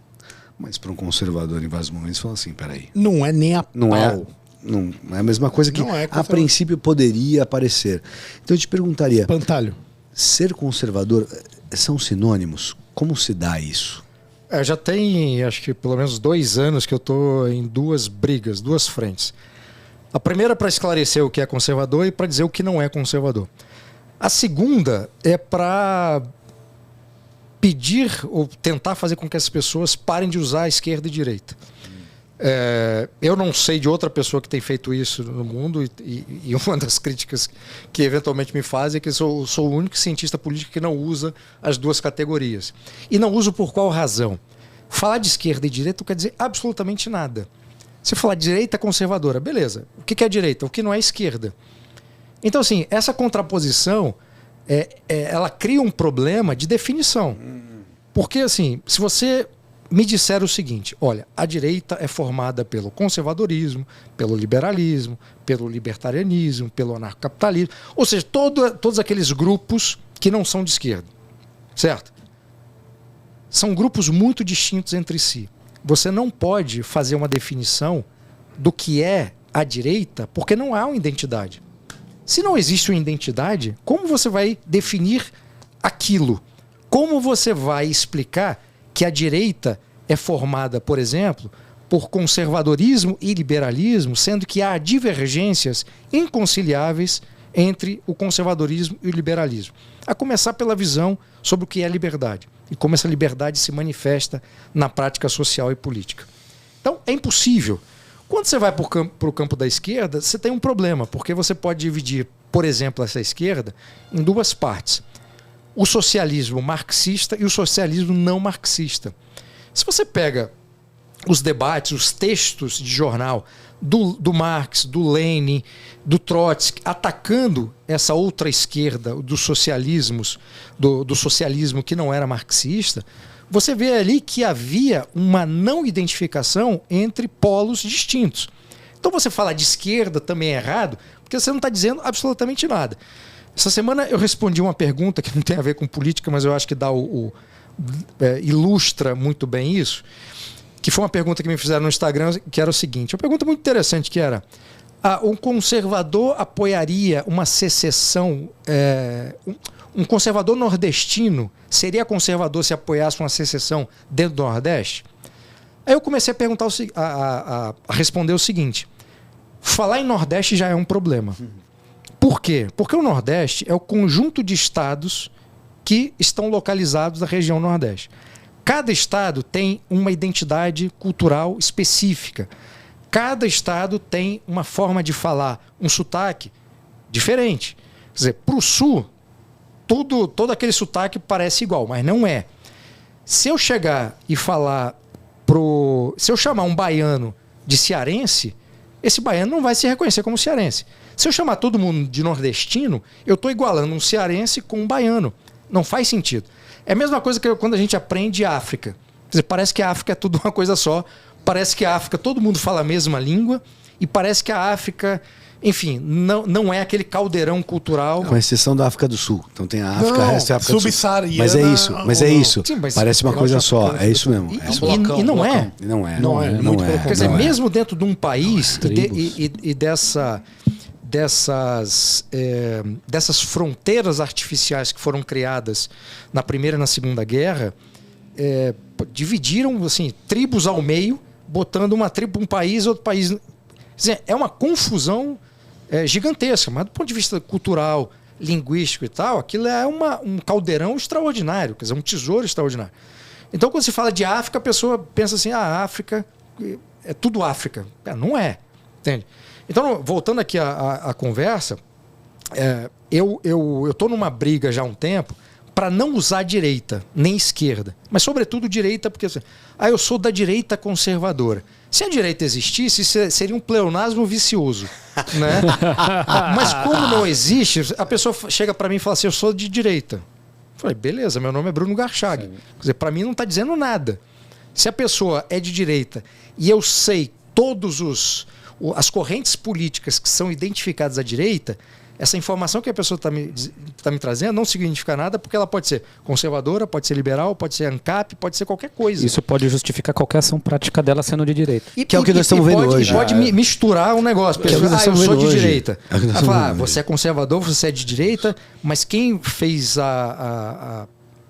Mas para um conservador, em vários momentos, fala assim, peraí. Não é nem a pau. Não é a mesma coisa que a princípio poderia aparecer. Então eu te perguntaria... Pantalho. Ser conservador são sinônimos? Como se dá isso? Já tem, acho que pelo menos 2 anos que eu estou em 2 brigas, 2 frentes. A primeira para esclarecer o que é conservador e para dizer o que não é conservador. A segunda é para pedir ou tentar fazer com que as pessoas parem de usar a esquerda e direita. Eu não sei de outra pessoa que tem feito isso no mundo, e uma das críticas que eventualmente me fazem é que eu sou o único cientista político que não usa as duas categorias. E não uso por qual razão? Falar de esquerda e direita não quer dizer absolutamente nada. Se falar direita conservadora, beleza. O que é direita? O que não é esquerda? Então, assim, essa contraposição, ela cria um problema de definição. Porque, assim, se você me disser o seguinte, olha, a direita é formada pelo conservadorismo, pelo liberalismo, pelo libertarianismo, pelo anarcocapitalismo, ou seja, todos aqueles grupos que não são de esquerda, certo? São grupos muito distintos entre si. Você não pode fazer uma definição do que é a direita, porque não há uma identidade. Se não existe uma identidade, como você vai definir aquilo? Como você vai explicar que a direita é formada, por exemplo, por conservadorismo e liberalismo, sendo que há divergências inconciliáveis entre o conservadorismo e o liberalismo? A começar pela visão sobre o que é liberdade e como essa liberdade se manifesta na prática social e política. Então, é impossível. Quando você vai para o campo da esquerda, você tem um problema, porque você pode dividir, por exemplo, essa esquerda em duas partes. O socialismo marxista e o socialismo não marxista. Se você pega os debates, os textos de jornal do Marx, do Lenin, do Trotsky, atacando essa outra esquerda do socialismo que não era marxista, você vê ali que havia uma não identificação entre polos distintos. Então você falar de esquerda também é errado, porque você não está dizendo absolutamente nada. Essa semana eu respondi uma pergunta que não tem a ver com política, mas eu acho que ilustra muito bem isso, que foi uma pergunta que me fizeram no Instagram, que era o seguinte, uma pergunta muito interessante, que era: um conservador apoiaria uma secessão, um conservador nordestino seria conservador se apoiasse uma secessão dentro do Nordeste? Aí eu comecei a perguntar, a responder o seguinte: falar em Nordeste já é um problema. Por quê? Porque o Nordeste é o conjunto de estados que estão localizados na região Nordeste. Cada estado tem uma identidade cultural específica. Cada estado tem uma forma de falar, um sotaque diferente. Quer dizer, para o Sul, todo aquele sotaque parece igual, mas não é. Se eu chegar e falar se eu chamar um baiano de cearense, esse baiano não vai se reconhecer como cearense. Se eu chamar todo mundo de nordestino, eu estou igualando um cearense com um baiano. Não faz sentido. É a mesma coisa que quando a gente aprende África. Quer dizer, parece que a África é tudo uma coisa só. Parece que a África, todo mundo fala a mesma língua. E parece que a África, enfim, não é aquele caldeirão cultural. Com exceção da África do Sul. Então tem a África, o resto é a África do Sul. Subsaariana. Mas é isso. Sim, mas parece uma coisa só. É isso mesmo. E não é. Não é. Muito Quer dizer, mesmo dentro de um país e dessas fronteiras artificiais que foram criadas na Primeira e na Segunda Guerra, dividiram assim, tribos ao meio, botando uma tribo para um país, outro país. Quer dizer, é uma confusão gigantesca, mas do ponto de vista cultural, linguístico e tal, aquilo é um caldeirão extraordinário, quer dizer, um tesouro extraordinário. Então, quando se fala de África, a pessoa pensa assim: a África é tudo África. Não é, entende? Então, voltando aqui à conversa, eu estou numa briga já há um tempo para não usar direita, nem esquerda. Mas, sobretudo, direita, porque eu sou da direita conservadora. Se a direita existisse, seria um pleonasmo vicioso. Né? Mas como não existe, a pessoa chega para mim e fala assim: eu sou de direita. Eu falei: beleza, meu nome é Bruno Garchag. Quer dizer, para mim não está dizendo nada. Se a pessoa é de direita e eu sei as correntes políticas que são identificadas à direita, essa informação que a pessoa está me trazendo não significa nada, porque ela pode ser conservadora, pode ser liberal, pode ser ANCAP, pode ser qualquer coisa. Isso pode justificar qualquer ação prática dela sendo de direita. Que é o que nós estamos vendo hoje. E pode misturar um negócio. Que é o que nós eu estamos sou vendo de hoje. direita. É o que nós estamos vendo você é conservador, você é de direita, mas quem fez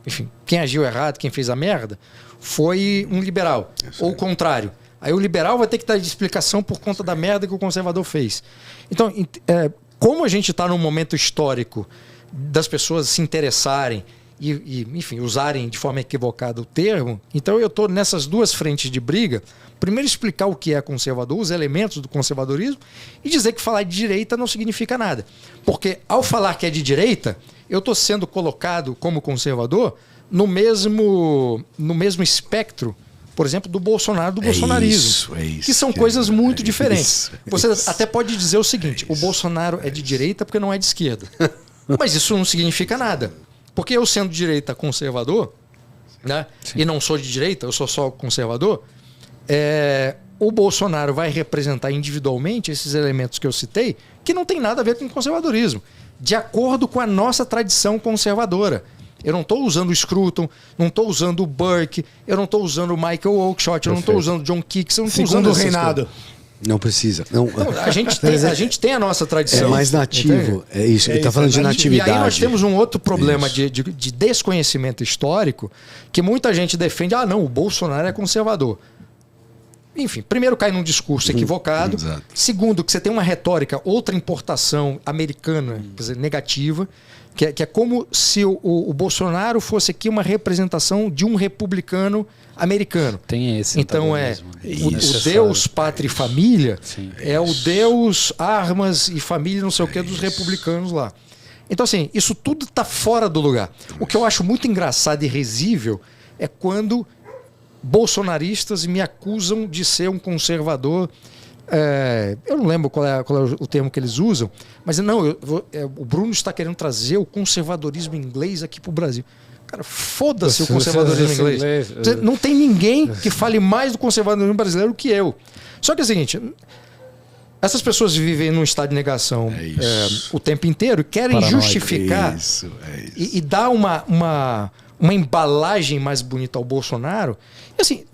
enfim, quem agiu errado, quem fez a merda, foi um liberal. Ou o contrário. Aí o liberal vai ter que dar explicação por conta da merda que o conservador fez. Então, como a gente está num momento histórico das pessoas se interessarem enfim, usarem de forma equivocada o termo. Então eu estou nessas duas frentes de briga. Primeiro, explicar o que é conservador, os elementos do conservadorismo, e dizer que falar de direita não significa nada. Porque ao falar que é de direita, eu estou sendo colocado como conservador no mesmo espectro, por exemplo, do Bolsonaro, do bolsonarismo. Que são coisas muito diferentes. Você até pode dizer o seguinte: o Bolsonaro é de direita porque não é de esquerda. Mas isso não significa nada. Porque eu, sendo de direita conservador, né, e não sou de direita, eu sou só conservador, o Bolsonaro vai representar individualmente esses elementos que eu citei, que não tem nada a ver com conservadorismo, de acordo com a nossa tradição conservadora. Eu não estou usando o Scruton, não estou usando o Burke, eu não estou usando o Michael Oakeshott, eu não estou usando o John Kicks, eu não estou usando o Reinado. Não precisa. Não, a gente tem a nossa tradição. É mais nativo. É isso. Ele está falando de natividade. E aí nós temos um outro problema de desconhecimento histórico, que muita gente defende. Ah, não, o Bolsonaro é conservador. Enfim, primeiro cai num discurso equivocado. Exato. Segundo, que você tem uma retórica, outra importação americana, quer dizer, negativa, que é como se o Bolsonaro fosse aqui uma representação de um republicano americano. Tem esse. Então o Deus, pátria e família. Sim, o Deus, armas e família, não sei o que, dos republicanos lá. Então, assim, isso tudo está fora do lugar. O que eu acho muito engraçado e risível é quando bolsonaristas me acusam de ser um conservador. Eu não lembro qual é o termo que eles usam, mas não, o Bruno está querendo trazer o conservadorismo inglês aqui para o Brasil. Cara, foda-se o conservadorismo inglês. Não tem ninguém que fale mais do conservadorismo brasileiro que eu. Só que é o seguinte: essas pessoas vivem num estado de negação o tempo inteiro e querem justificar e dar uma embalagem mais bonita ao Bolsonaro. E assim,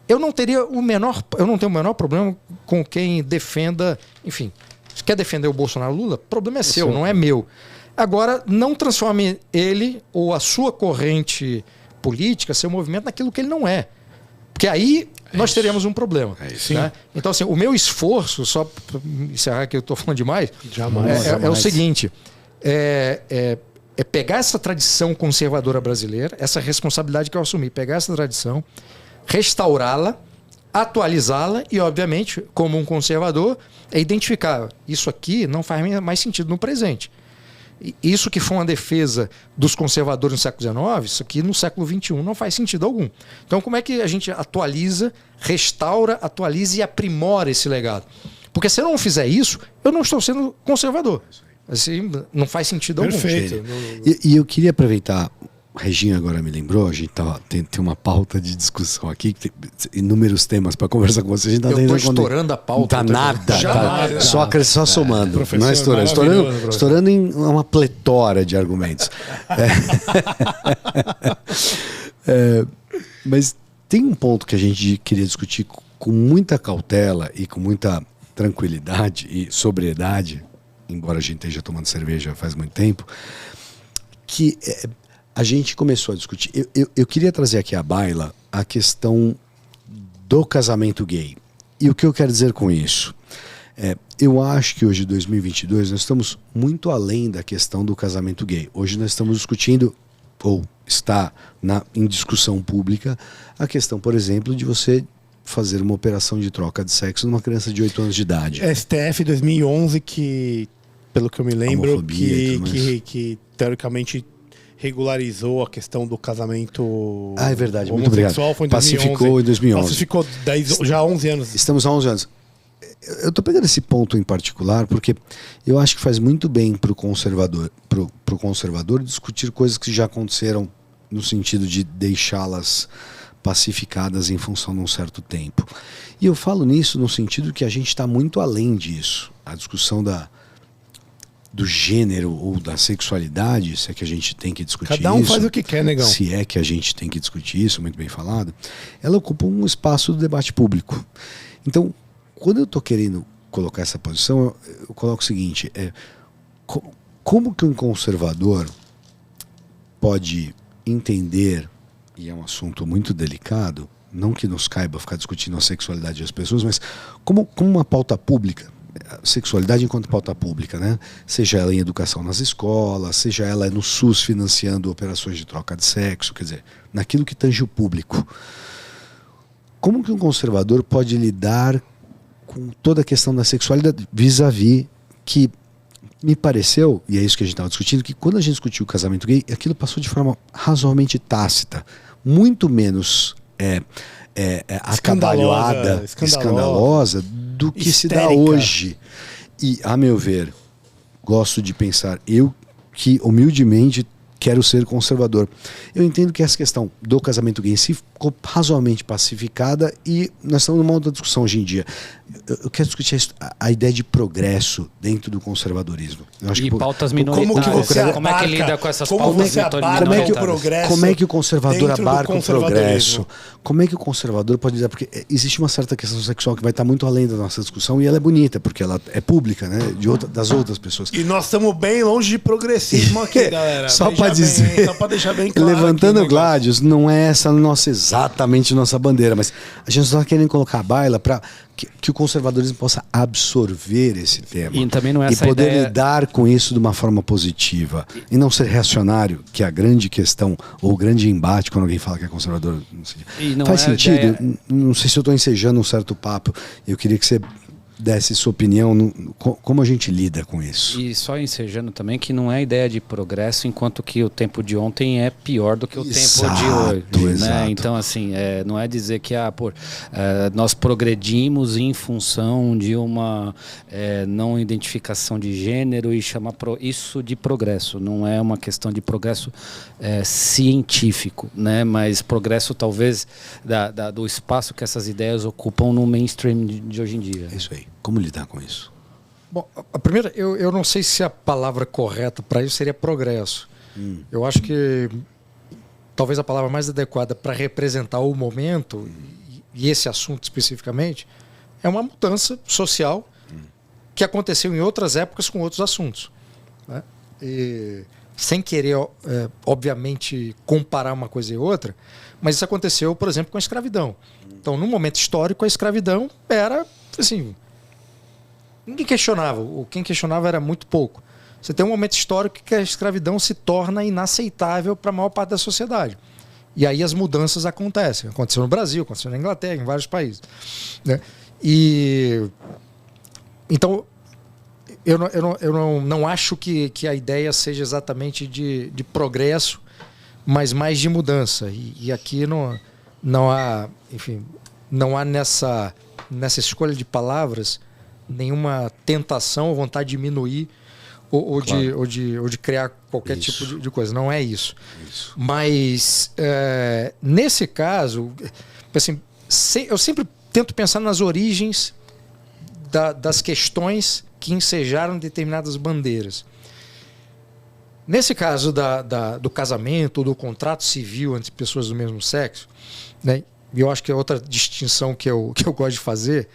eu não tenho o menor problema com quem defenda, enfim, se quer defender o Bolsonaro, Lula, o problema é seu, não é meu. Agora, não transforme ele ou a sua corrente política, seu movimento, naquilo que ele não é. Porque aí nós teremos um problema. Né? Então, assim, o meu esforço, só para encerrar que eu estou falando demais, é o seguinte: é pegar essa tradição conservadora brasileira, essa responsabilidade que eu assumi, pegar essa tradição, restaurá-la, atualizá-la e, obviamente, como um conservador, identificar isso aqui não faz mais sentido no presente. Isso que foi uma defesa dos conservadores no século XIX, isso aqui no século XXI não faz sentido algum. Então, como é que a gente atualiza, restaura, atualiza e aprimora esse legado? Porque se eu não fizer isso, eu não estou sendo conservador. Assim, não faz sentido algum. Perfeito. E eu queria aproveitar, Regina agora me lembrou, a gente tem uma pauta de discussão aqui, tem inúmeros temas para conversar com você. A gente eu estou estourando a pauta. Não tá nada. Jamais, só somando. Não é estourando. Estourando em uma pletora de argumentos. Mas tem um ponto que a gente queria discutir com muita cautela e com muita tranquilidade e sobriedade, embora a gente esteja tomando cerveja faz muito tempo, que a gente começou a discutir. Eu queria trazer aqui à baila a questão do casamento gay. E o que eu quero dizer com isso? Eu acho que hoje, em 2022, nós estamos muito além da questão do casamento gay. Hoje nós estamos discutindo, ou está em discussão pública, a questão, por exemplo, de você fazer uma operação de troca de sexo numa criança de 8 anos de idade. STF 2011, que, pelo que eu me lembro, que teoricamente regularizou a questão do casamento. É verdade, muito obrigado. Foi em 2011. Pacificou em 2011. Pacificou já há 11 anos. Estamos há 11 anos. Eu estou pegando esse ponto em particular porque eu acho que faz muito bem para o conservador discutir coisas que já aconteceram, no sentido de deixá-las pacificadas em função de um certo tempo. E eu falo nisso no sentido que a gente está muito além disso. A discussão do gênero ou da sexualidade, se é que a gente tem que discutir isso. Cada um faz o que quer, negão. Se é que a gente tem que discutir isso, muito bem falado, ela ocupa um espaço do debate público. Então, quando eu estou querendo colocar essa posição, eu coloco o seguinte: como que um conservador pode entender, e é um assunto muito delicado, não que nos caiba ficar discutindo a sexualidade das pessoas, mas como uma pauta pública, sexualidade enquanto pauta pública, né? Seja ela em educação nas escolas, seja ela no SUS financiando operações de troca de sexo, quer dizer, naquilo que tange o público. Como que um conservador pode lidar com toda a questão da sexualidade vis-à-vis que me pareceu, e é isso que a gente estava discutindo, que quando a gente discutiu o casamento gay, aquilo passou de forma razoavelmente tácita, muito menos atabalhoada, escandalosa do que se dá hoje. E, a meu ver, gosto de pensar, eu que humildemente quero ser conservador. Eu entendo que essa questão do casamento gay em si ficou razoavelmente pacificada e nós estamos numa outra discussão hoje em dia. Eu quero discutir a ideia de progresso dentro do conservadorismo. Eu acho e que pautas minoritárias. Como é que lida com essas pautas minoritárias? Como é que o conservador abarca o progresso? Como é que o conservador pode dizer? Porque existe uma certa questão sexual que vai estar muito além da nossa discussão e ela é bonita, porque ela é pública, né? Das outras pessoas. E nós estamos bem longe de progressismo aqui, galera. Só para dizer, só para deixar bem claro. Levantando Gládios, não é essa exatamente nossa bandeira, mas a gente está querendo colocar a baila para que o conservadorismo possa absorver esse tema e também não é essa poder ideia... lidar com isso de uma forma positiva e não ser reacionário, que é a grande questão ou o grande embate quando alguém fala que é conservador. Não sei. Faz sentido? Ideia... Não sei se eu estou ensejando um certo papo. Eu queria que você desse sua opinião, como a gente lida com isso. E só ensejando também que não é ideia de progresso, enquanto que o tempo de ontem é pior do que o tempo de hoje. Né? Então, assim, não é dizer que nós progredimos em função de uma não identificação de gênero e chamar isso de progresso. Não é uma questão de progresso científico, né? Mas progresso talvez do espaço que essas ideias ocupam no mainstream de hoje em dia. É isso aí. Como lidar com isso? Bom, a primeira, eu não sei se a palavra correta para isso seria progresso. Eu acho que talvez a palavra mais adequada para representar o momento e esse assunto especificamente é uma mudança social que aconteceu em outras épocas com outros assuntos, né? E, sem querer, obviamente, comparar uma coisa e outra, mas isso aconteceu, por exemplo, com a escravidão. Então, num momento histórico, a escravidão era, assim, ninguém questionava. Quem questionava era muito pouco. Você tem um momento histórico que a escravidão se torna inaceitável para a maior parte da sociedade. E aí as mudanças acontecem. Aconteceu no Brasil, aconteceu na Inglaterra, em vários países, né? E então eu não acho que a ideia seja exatamente de progresso, mas mais de mudança. E aqui não há, enfim, não há nessa escolha de palavras nenhuma tentação ou vontade de diminuir ou de criar qualquer tipo de coisa. Não é isso. Mas, nesse caso, assim, eu sempre tento pensar nas origens das questões que ensejaram determinadas bandeiras. Nesse caso do casamento ou do contrato civil entre pessoas do mesmo sexo, né, e eu acho que é outra distinção que eu gosto de fazer,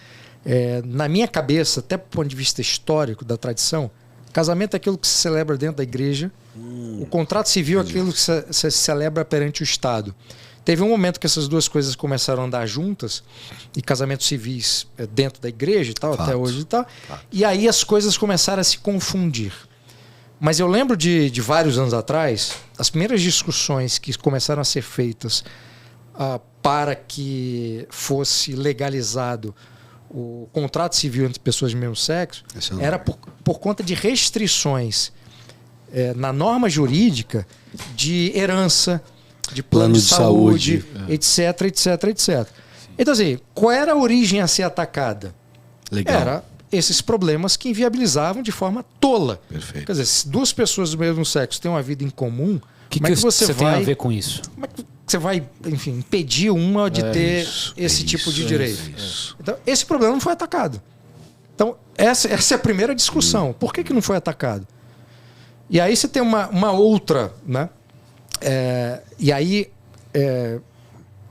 na minha cabeça, até do ponto de vista histórico da tradição, casamento é aquilo que se celebra dentro da igreja, o contrato civil é aquilo que se celebra perante o Estado. Teve um momento que essas duas coisas começaram a andar juntas, e casamentos civis dentro da igreja e tal, até hoje e tal, e aí as coisas começaram a se confundir. Mas eu lembro de vários anos atrás, as primeiras discussões que começaram a ser feitas para que fosse legalizado o contrato civil entre pessoas de mesmo sexo, era por conta de restrições na norma jurídica de herança, de plano de saúde, etc, etc, etc. Então, assim, qual era a origem a ser atacada? Legal. Era esses problemas que inviabilizavam de forma tola. Perfeito. Quer dizer, se duas pessoas do mesmo sexo têm uma vida em comum, como é que você tem a ver com isso? Como é que você vai, enfim, impedir uma de ter esse tipo de direito? Então, esse problema não foi atacado. Então, essa é a primeira discussão. Por que não foi atacado? E aí você tem uma outra, né? E aí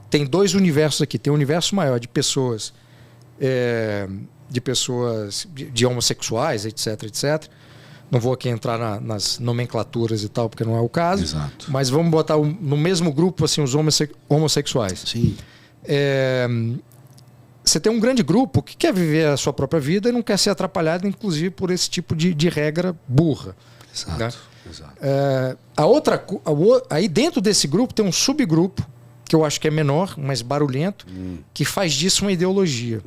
tem dois universos aqui. Tem um universo maior de pessoas de homossexuais, etc, etc. Não vou aqui entrar nas nomenclaturas e tal, porque não é o caso. Exato. Mas vamos botar no mesmo grupo assim, os homossexuais. Sim. você tem um grande grupo que quer viver a sua própria vida e não quer ser atrapalhado, inclusive, por esse tipo de regra burra. Exato. Né? Exato. Aí dentro desse grupo tem um subgrupo, que eu acho que é menor, mais barulhento, que faz disso uma ideologia.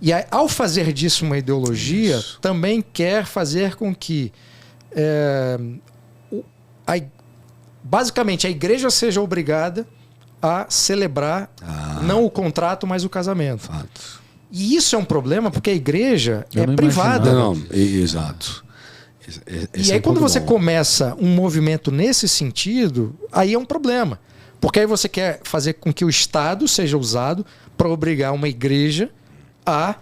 E aí, ao fazer disso uma ideologia, também quer fazer com que basicamente a igreja seja obrigada a celebrar não o contrato, mas o casamento. Fato. E isso é um problema porque a igreja Eu é não privada. Exato. E aí quando você começa um movimento nesse sentido, aí é um problema. Porque aí você quer fazer com que o Estado seja usado para obrigar uma igreja a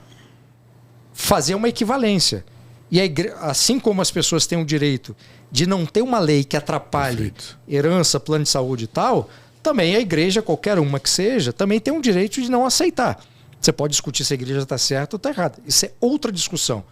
fazer uma equivalência. E assim como as pessoas têm o direito de não ter uma lei que atrapalhe herança, plano de saúde e tal, também a igreja, qualquer uma que seja, também tem um direito de não aceitar. Você pode discutir se a igreja está certa ou está errada. Isso é outra discussão.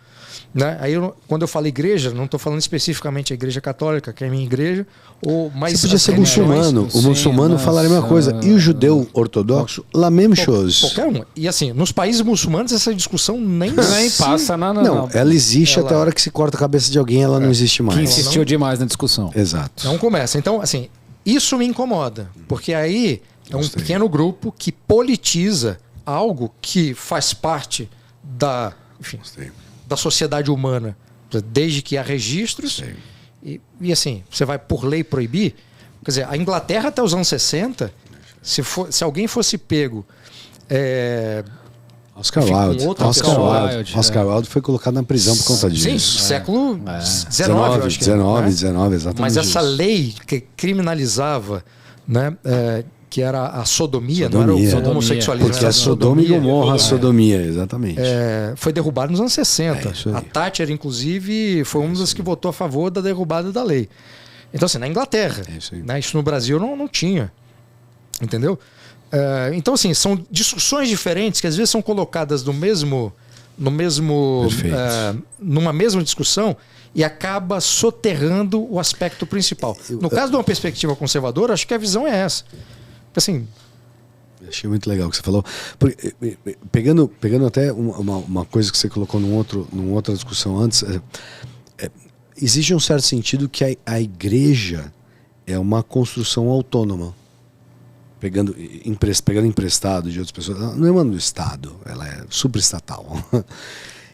Né? Aí quando eu falo igreja, não estou falando especificamente a igreja católica, que é a minha igreja, ou mais. Você podia ser muçulmano. O muçulmano falaria a mesma coisa. E o judeu ortodoxo, la même chose. Qualquer um. E assim, nos países muçulmanos, essa discussão nem passa na. Não, ela existe até a hora que se corta a cabeça de alguém, ela não existe mais. Que insistiu demais na discussão. Exato. Não começa. Então, assim, isso me incomoda. Porque aí é um pequeno grupo que politiza algo que faz parte da sociedade humana, desde que há registros. E assim, você vai por lei proibir. Quer dizer, a Inglaterra até os anos 60, se alguém fosse pego... Oscar Wilde foi colocado na prisão por conta disso. Sim, século XIX, eu acho que 19, exatamente. Mas essa lei que criminalizava, né, que era a sodomia, não era o homossexualismo. Porque é Sodoma e Gomorra, a sodomia, exatamente. Foi derrubada nos anos 60. A Thatcher, inclusive, foi uma das que votou a favor da derrubada da lei. Então, assim, na Inglaterra. Isso no Brasil não tinha. Entendeu? Então, assim, são discussões diferentes que às vezes são colocadas numa mesma discussão e acaba soterrando o aspecto principal. No caso de uma perspectiva conservadora, acho que a visão é essa. Assim, achei muito legal o que você falou. Porque, pegando até uma coisa que você colocou numa outra discussão antes, existe um certo sentido que a igreja é uma construção autônoma. Pegando emprestado de outras pessoas. Ela não é do Estado, ela é superestatal.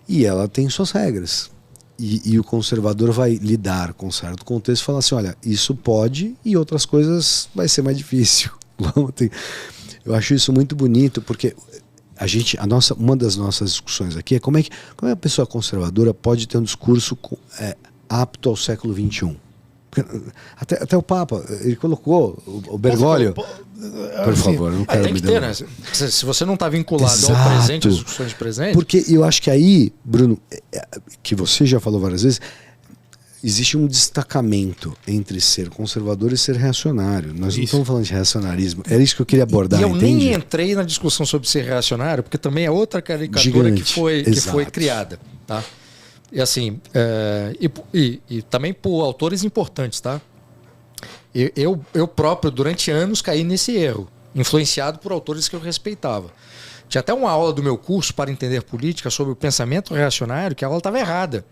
E ela tem suas regras. E o conservador vai lidar com um certo contexto e falar assim, olha, isso pode e outras coisas vai ser mais difícil. Eu acho isso muito bonito, porque uma das nossas discussões aqui é como é que a pessoa conservadora pode ter um discurso apto ao século XXI. Até o Papa, ele colocou o Bergoglio. Por favor, não quero tem que ter, né? Se você não está vinculado ao presente, às discussões de presente. Porque eu acho que aí, Bruno, que você já falou várias vezes, existe um destacamento entre ser conservador e ser reacionário. Nós não estamos falando de reacionarismo. Era isso que eu queria abordar. E eu entende? nem entrei na discussão sobre ser reacionário, porque também é outra caricatura que foi criada. Tá? E assim, e também por autores importantes, tá? Eu próprio, durante anos, caí nesse erro, influenciado por autores que eu respeitava. Tinha até uma aula do meu curso para entender política sobre o pensamento reacionário, que a aula estava errada.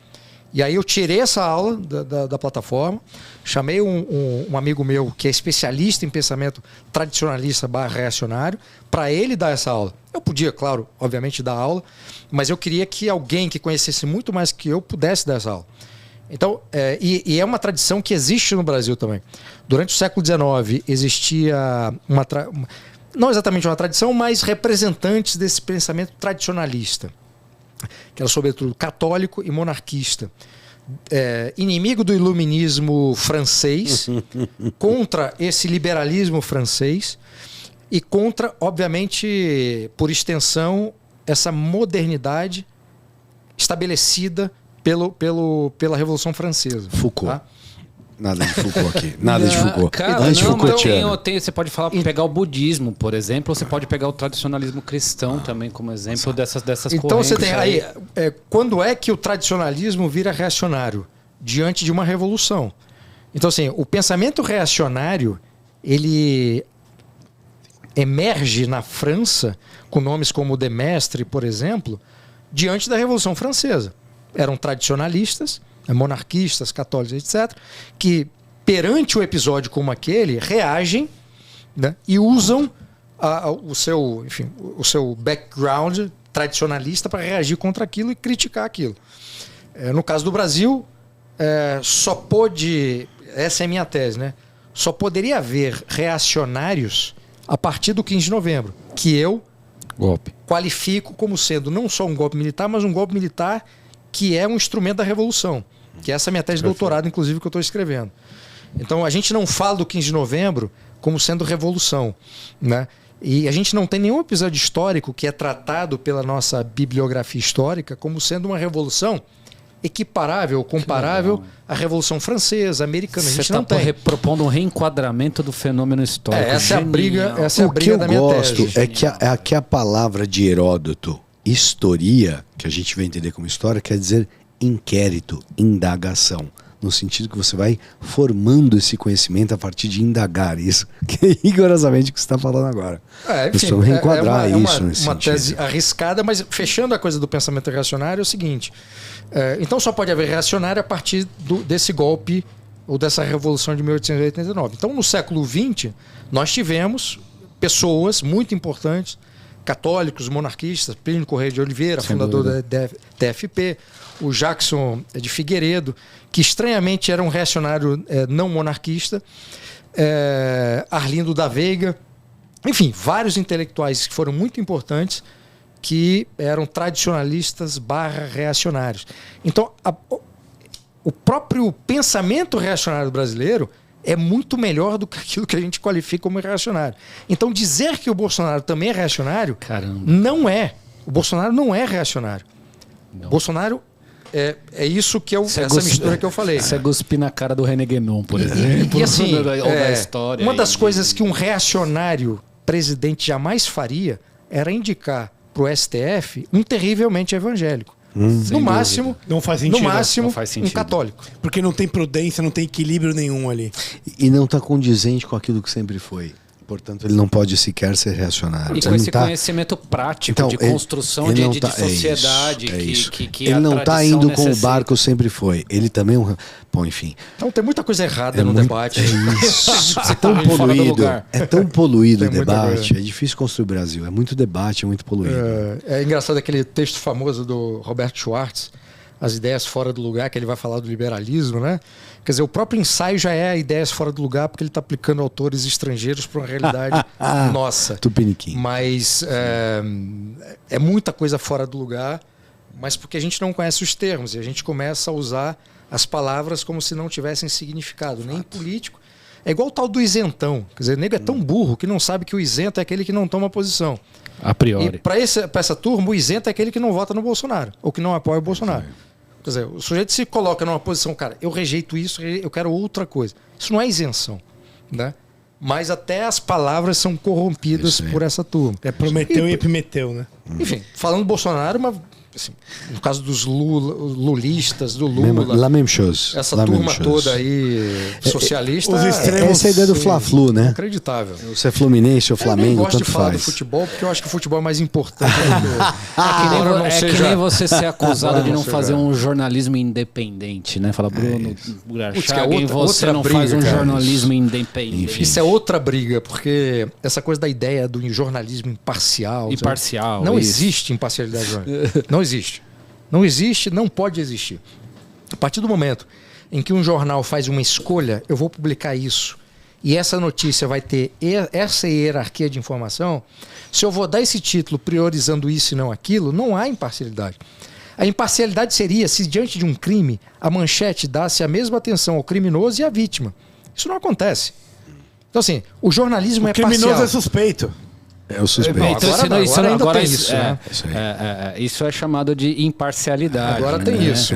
E aí eu tirei essa aula da plataforma, chamei um amigo meu que é especialista em pensamento tradicionalista / reacionário, para ele dar essa aula. Eu podia, claro, obviamente dar aula, mas eu queria que alguém que conhecesse muito mais que eu pudesse dar essa aula. Então, e é uma tradição que existe no Brasil também. Durante o século XIX existia não exatamente uma tradição, mas representantes desse pensamento tradicionalista, que era sobretudo católico e monarquista. Inimigo do iluminismo francês, contra esse liberalismo francês e contra, obviamente, por extensão, essa modernidade estabelecida pela Revolução Francesa. Foucault. Tá? Nada de Foucault aqui. Nada de Foucault. Cara, você pode pegar o budismo, por exemplo, ou você pode pegar o tradicionalismo cristão também como exemplo dessas então correntes. Você tem aí, quando é que o tradicionalismo vira reacionário? Diante de uma revolução. Então, assim, o pensamento reacionário, ele emerge na França, com nomes como de Maistre, por exemplo, diante da Revolução Francesa. Eram tradicionalistas, monarquistas, católicos, etc., que, perante o episódio como aquele, reagem, né, e usam o seu background tradicionalista para reagir contra aquilo e criticar aquilo. No caso do Brasil, essa é a minha tese, né? Só poderia haver reacionários a partir do 15 de novembro, que eu qualifico como sendo não só um golpe militar, mas um golpe militar que é um instrumento da revolução. Que essa é a minha tese de doutorado, inclusive, que eu estou escrevendo. Então, a gente não fala do 15 de novembro como sendo revolução, né? E a gente não tem nenhum episódio histórico que é tratado pela nossa bibliografia histórica como sendo uma revolução equiparável, comparável à Revolução Francesa, americana. A gente não tem. Você está propondo um reenquadramento do fenômeno histórico. Essa é a briga, o que eu gosto é que a palavra de Heródoto, historia, que a gente vai entender como história, quer dizer inquérito, indagação. No sentido que você vai formando esse conhecimento a partir de indagar isso, que é rigorosamente o que você está falando agora. Precisamos reenquadrar isso. Uma tese arriscada, mas fechando a coisa do pensamento reacionário é o seguinte: então só pode haver reacionário a partir desse golpe ou dessa revolução de 1889. Então no século XX nós tivemos pessoas muito importantes, católicos, monarquistas, Plínio Correia de Oliveira, fundador da TFP, o Jackson de Figueiredo, que estranhamente era um reacionário não monarquista, Arlindo da Veiga, enfim, vários intelectuais que foram muito importantes, que eram tradicionalistas / reacionários. Então, o próprio pensamento reacionário brasileiro é muito melhor do que aquilo que a gente qualifica como reacionário. Então, dizer que o Bolsonaro também é reacionário, não é. O Bolsonaro não é reacionário. Não. Bolsonaro é isso que essa mistura que eu falei. Você cuspir na cara do René Guénon, por exemplo. E assim, da história uma das coisas que um reacionário presidente jamais faria era indicar para o STF um terrivelmente evangélico. No máximo, não faz sentido. No máximo, um católico. Porque não tem prudência, não tem equilíbrio nenhum ali. E não está condizente com aquilo que sempre foi. Portanto, ele não pode sequer ser reacionário. E com esse conhecimento prático, então, de construção de sociedade que ele não está indo com o barco sempre foi. Ele também Bom, enfim. Então tem muita coisa errada no debate. Isso. É tão poluído. É tão poluído o debate. É difícil construir o Brasil. É muito debate, é muito poluído. É engraçado aquele texto famoso do Roberto Schwartz, As Ideias Fora do Lugar, que ele vai falar do liberalismo, né? Quer dizer, o próprio ensaio já é ideias fora do lugar, porque ele está aplicando autores estrangeiros para uma realidade nossa. Tupiniquim. Mas é muita coisa fora do lugar, mas porque a gente não conhece os termos e a gente começa a usar as palavras como se não tivessem significado, nem político. É igual o tal do isentão. Quer dizer, o nego é tão burro que não sabe que o isento é aquele que não toma posição. A priori. E para essa turma, o isento é aquele que não vota no Bolsonaro, ou que não apoia o Bolsonaro. Quer dizer, o sujeito se coloca numa posição, cara, eu rejeito isso, eu quero outra coisa. Isso não é isenção, né? Mas até as palavras são corrompidas por essa turma. É Prometeu e Epimeteu, né? Enfim, falando do Bolsonaro, assim, no caso dos lulistas, do Lula, La même chose. Essa turma toda aí socialista, os extremos, essa é a ideia do Fla-Flu, né? Inacreditável. Você é Fluminense ou Flamengo, eu gosto tanto de falar faz. do futebol porque eu acho que o futebol é mais importante. Que nem você ser acusado de não fazer um jornalismo independente, né? Fala, Bruno Garchagen, você não faz um jornalismo independente. Enfim. Isso é outra briga, porque essa coisa da ideia do jornalismo imparcial. Não existe imparcialidade jornalística. Não existe. Não existe, não pode existir. A partir do momento em que um jornal faz uma escolha, eu vou publicar isso, e essa notícia vai ter essa hierarquia de informação, se eu vou dar esse título priorizando isso e não aquilo, não há imparcialidade. A imparcialidade seria se, diante de um crime, a manchete desse a mesma atenção ao criminoso e à vítima. Isso não acontece. Então, assim, o jornalismo é parcial. O criminoso é suspeito. É o suspeito. Agora tem isso, né? Isso é chamado de imparcialidade. Agora tem isso.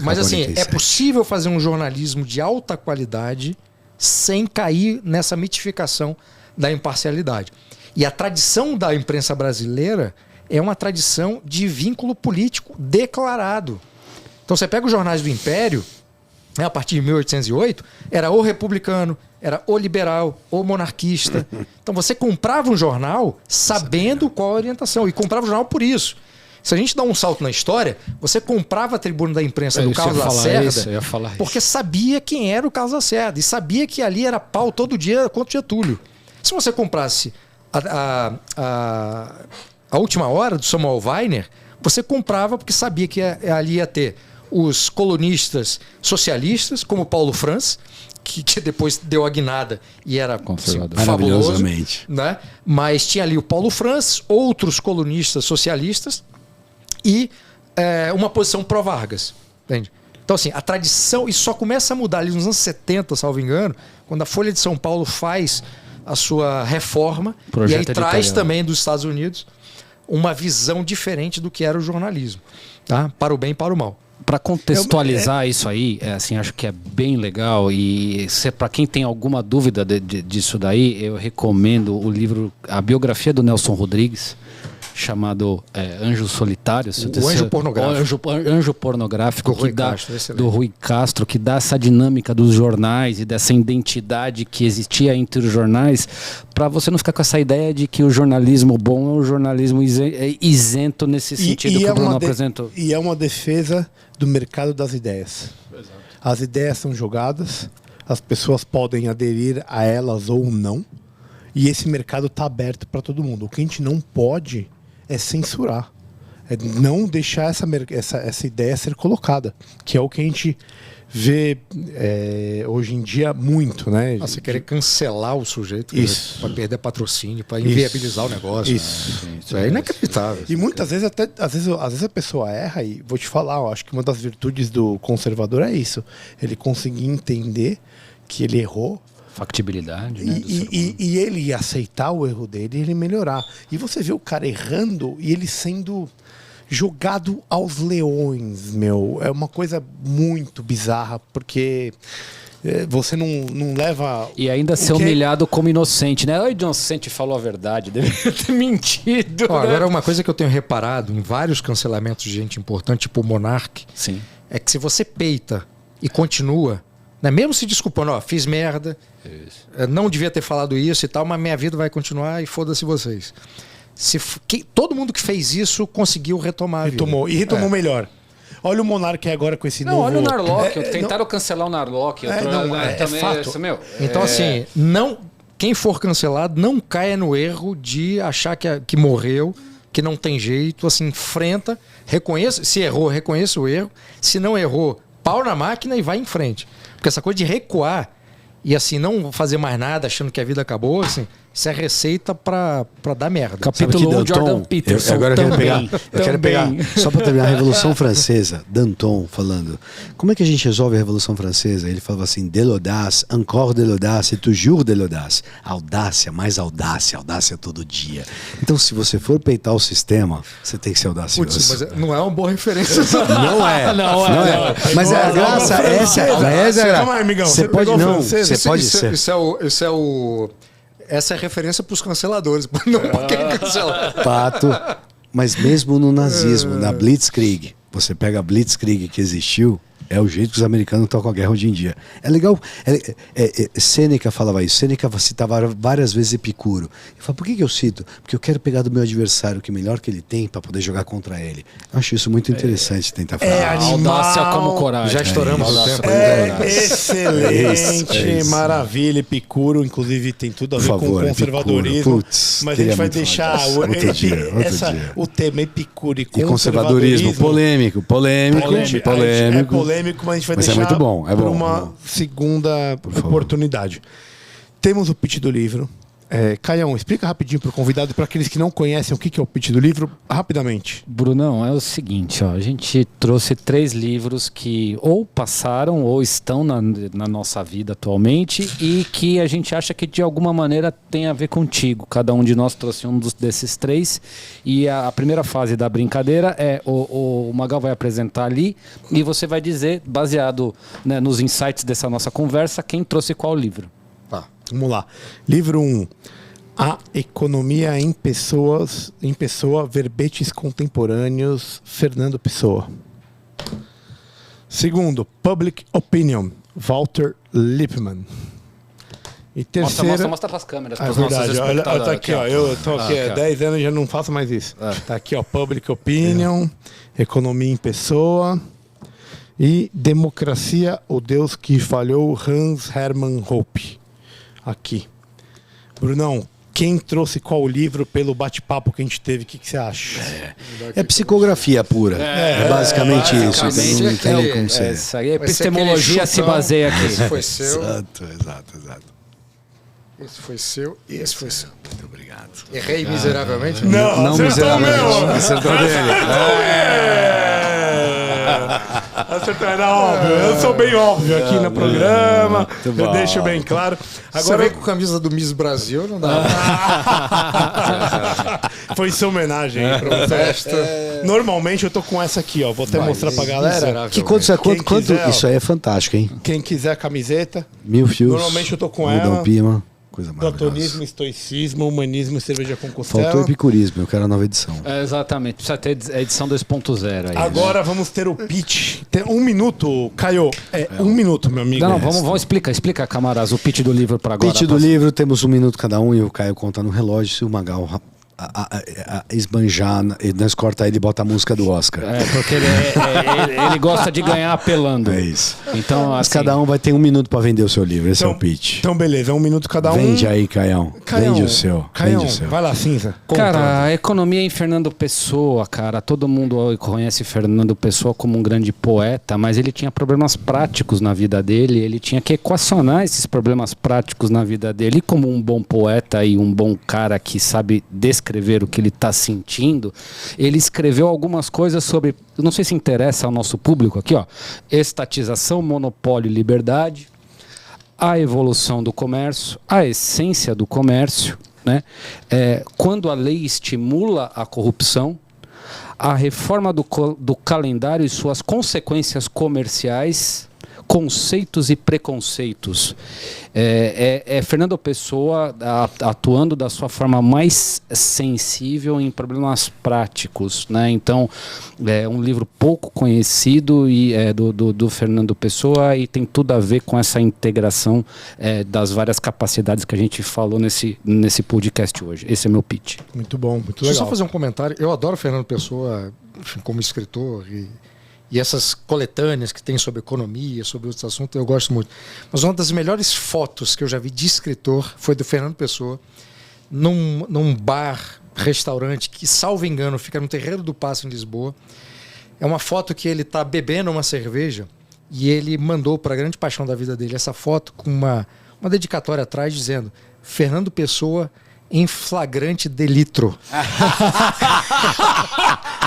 Mas assim, é possível fazer um jornalismo de alta qualidade sem cair nessa mitificação da imparcialidade. E a tradição da imprensa brasileira é uma tradição de vínculo político declarado. Então você pega os jornais do Império, a partir de 1808, era ou republicano, era ou liberal ou monarquista. Então você comprava um jornal sabendo qual a orientação. E comprava o jornal por isso. Se a gente dá um salto na história, você comprava a Tribuna da Imprensa do Carlos Lacerda porque sabia quem era o Carlos Lacerda. E sabia que ali era pau todo dia contra o Getúlio. Se você comprasse a Última Hora do Samuel Weiner, você comprava porque sabia que ali ia ter os colunistas socialistas, como Paulo Franz, que depois deu a guinada e era fabuloso, né? Mas tinha ali o Paulo Franz, outros colunistas socialistas e uma posição pró-Vargas. Entende? Então, assim, a tradição, isso só começa a mudar ali nos anos 70, salvo engano, quando a Folha de São Paulo faz a sua reforma e aí traz também dos Estados Unidos uma visão diferente do que era o jornalismo, tá? Para o bem e para o mal. Para contextualizar isso aí, assim, acho que é bem legal e para quem tem alguma dúvida disso daí, eu recomendo o livro, a biografia do Nelson Rodrigues, chamado Anjos Solitários. O Anjo Pornográfico. Anjo Pornográfico do Rui Castro, que dá essa dinâmica dos jornais e dessa identidade que existia entre os jornais, para você não ficar com essa ideia de que o jornalismo bom é o jornalismo isento nesse sentido que o Bruno apresentou. E é uma defesa do mercado das ideias. Exato. As ideias são jogadas, as pessoas podem aderir a elas ou não, e esse mercado está aberto para todo mundo. O que a gente não pode é censurar, é não deixar essa ideia ser colocada, que é o que a gente vê hoje em dia muito, né? Você querer cancelar o sujeito para perder patrocínio, para inviabilizar o negócio. Isso é inacreditável. E muitas vezes, às vezes a pessoa erra, e vou te falar, eu acho que uma das virtudes do conservador é isso, ele conseguir entender que ele errou, factibilidade, né, e ele aceitar o erro dele e ele melhorar. E você vê o cara errando e ele sendo jogado aos leões, meu. É uma coisa muito bizarra, porque você não leva... E ainda ser humilhado como inocente, né? O inocente falou a verdade, deveria ter mentido. Né? Agora, uma coisa que eu tenho reparado em vários cancelamentos de gente importante, tipo o Monark, sim, é que se você peita e continua, né, mesmo se desculpando, fiz merda, não devia ter falado isso e tal, mas minha vida vai continuar e foda-se vocês. Todo mundo que fez isso conseguiu retomar a vida. Retomou melhor. Olha o Monark agora com esse novo... Olha o Narlock. Tentaram cancelar o Narlock. É fato. Então, assim, quem for cancelado, não caia no erro de achar que morreu, que não tem jeito. Assim, enfrenta, reconheça. Se errou, reconheça o erro. Se não errou, pau na máquina e vai em frente. Porque essa coisa de recuar e assim não fazer mais nada achando que a vida acabou, assim, isso é receita pra dar merda. Capítulo 1, Jordan Peterson. Eu quero pegar, só para terminar, a Revolução Francesa, Danton falando. Como é que a gente resolve a Revolução Francesa? Ele falava assim, de l'audace, encore de l'audace, toujours de l'audace. Audácia, mais audácia, audácia todo dia. Então, se você for peitar o sistema, você tem que ser audacioso. Putz, mas não é uma boa referência. Não é. Mas a graça, essa é a Calma aí, amigão. Você pode não, você pode ser. Essa é a referência para os canceladores, não para quem cancela. Fato. Mas mesmo no nazismo, na Blitzkrieg, você pega a Blitzkrieg que existiu, é o jeito que os americanos estão com a guerra hoje em dia. É legal. Sêneca falava isso. Sêneca citava várias vezes Epicuro. Ele fala, por que eu cito? Porque eu quero pegar do meu adversário o que melhor que ele tem para poder jogar contra ele. Eu acho isso muito interessante tentar falar. Audácia como coragem. Já estouramos o tempo. Excelente, maravilha. Epicuro, inclusive, tem tudo a ver com o conservadorismo. Mas a gente vai deixar o tema Epicuro e conservadorismo polêmico. Mas a gente vai deixar é muito bom, por uma segunda oportunidade. Temos o pitch do livro. Caião, explica rapidinho para o convidado e para aqueles que não conhecem o que é o pitch do livro, rapidamente. Brunão, é o seguinte, a gente trouxe 3 livros que ou passaram ou estão na nossa vida atualmente e que a gente acha que de alguma maneira tem a ver contigo. Cada um de nós trouxe um desses 3 e a primeira fase da brincadeira é o Magal vai apresentar ali e você vai dizer, baseado, né, nos insights dessa nossa conversa, quem trouxe qual livro. Tá, vamos lá. Livro 1. A Economia em Pessoa, verbetes contemporâneos, Fernando Pessoa. Segundo, Public Opinion, Walter Lippmann. E terceira... Mostra pras câmeras, É pros nossos verdade, olha, espectadores. tá aqui, ó. Eu tô aqui há 10 anos e já não faço mais isso. Tá aqui, ó. Public Opinion, Economia em Pessoa e Democracia, o Deus que falhou, Hans Hermann Hoppe. Aqui. Brunão, quem trouxe qual livro pelo bate-papo que a gente teve? O que você acha? É psicografia pura. É basicamente isso. Não tem como ser. Isso aí, epistemologia se baseia aqui. Esse foi seu. Exato. Esse foi seu e esse foi seu. Muito obrigado. Errei miseravelmente? Não miseravelmente. Acertou dele. Acertou, era óbvio. Eu sou bem óbvio aqui no programa. Eu deixo bem claro. Agora vem com camisa do Miss Brasil, não dá. Foi sua homenagem pra festa. Normalmente eu tô com essa aqui, ó. Vou até mostrar pra galera. Quanto? Isso aí é fantástico, hein? Quem quiser a camiseta. 1000 fios. Normalmente eu tô com ela. Pima. Coisa maravilhosa. Platonismo, estoicismo, humanismo, cerveja com costela. Faltou epicurismo, eu quero a nova edição. Exatamente, precisa ter a edição 2.0 aí. Agora vamos ter o pitch. Tem 1 minuto, Caio. 1 minuto, meu amigo. Não, vamos explica, camaradas, o pitch do livro para agora. Pitch do livro, temos 1 minuto cada um e o Caio conta no relógio. Se o Magal esbanjar, nós corta ele e bota a música do Oscar. Porque ele gosta de ganhar apelando. É isso. Então, Mas assim, cada um vai ter 1 minuto para vender o seu livro. Esse é o pitch. Então, beleza, 1 minuto cada um. Vende aí, Caião. Vende o seu. Caião, vai lá, cinza. Cara, a economia em Fernando Pessoa, cara. Todo mundo conhece Fernando Pessoa como um grande poeta, mas ele tinha problemas práticos na vida dele. Ele tinha que equacionar esses problemas práticos na vida dele. E como um bom poeta e um bom cara que sabe descrever o que ele está sentindo, ele escreveu algumas coisas sobre, não sei se interessa ao nosso público aqui, ó, estatização, monopólio e liberdade, a evolução do comércio, a essência do comércio, né? Quando a lei estimula a corrupção, a reforma do calendário e suas consequências comerciais, conceitos e preconceitos. Fernando Pessoa atuando da sua forma mais sensível em problemas práticos, né? Então, é um livro pouco conhecido e do Fernando Pessoa e tem tudo a ver com essa integração das várias capacidades que a gente falou nesse podcast hoje. Esse é meu pitch. Muito bom, muito Deixa eu legal. só fazer um comentário. Eu adoro Fernando Pessoa, enfim, como escritor e essas coletâneas que tem sobre economia, sobre outros assuntos, eu gosto muito. Mas uma das melhores fotos que eu já vi de escritor foi do Fernando Pessoa num bar, restaurante, que, salvo engano, fica no Terreiro do Paço, em Lisboa. É uma foto que ele está bebendo uma cerveja e ele mandou, para a grande paixão da vida dele, essa foto com uma dedicatória atrás dizendo: Fernando Pessoa em flagrante delitro.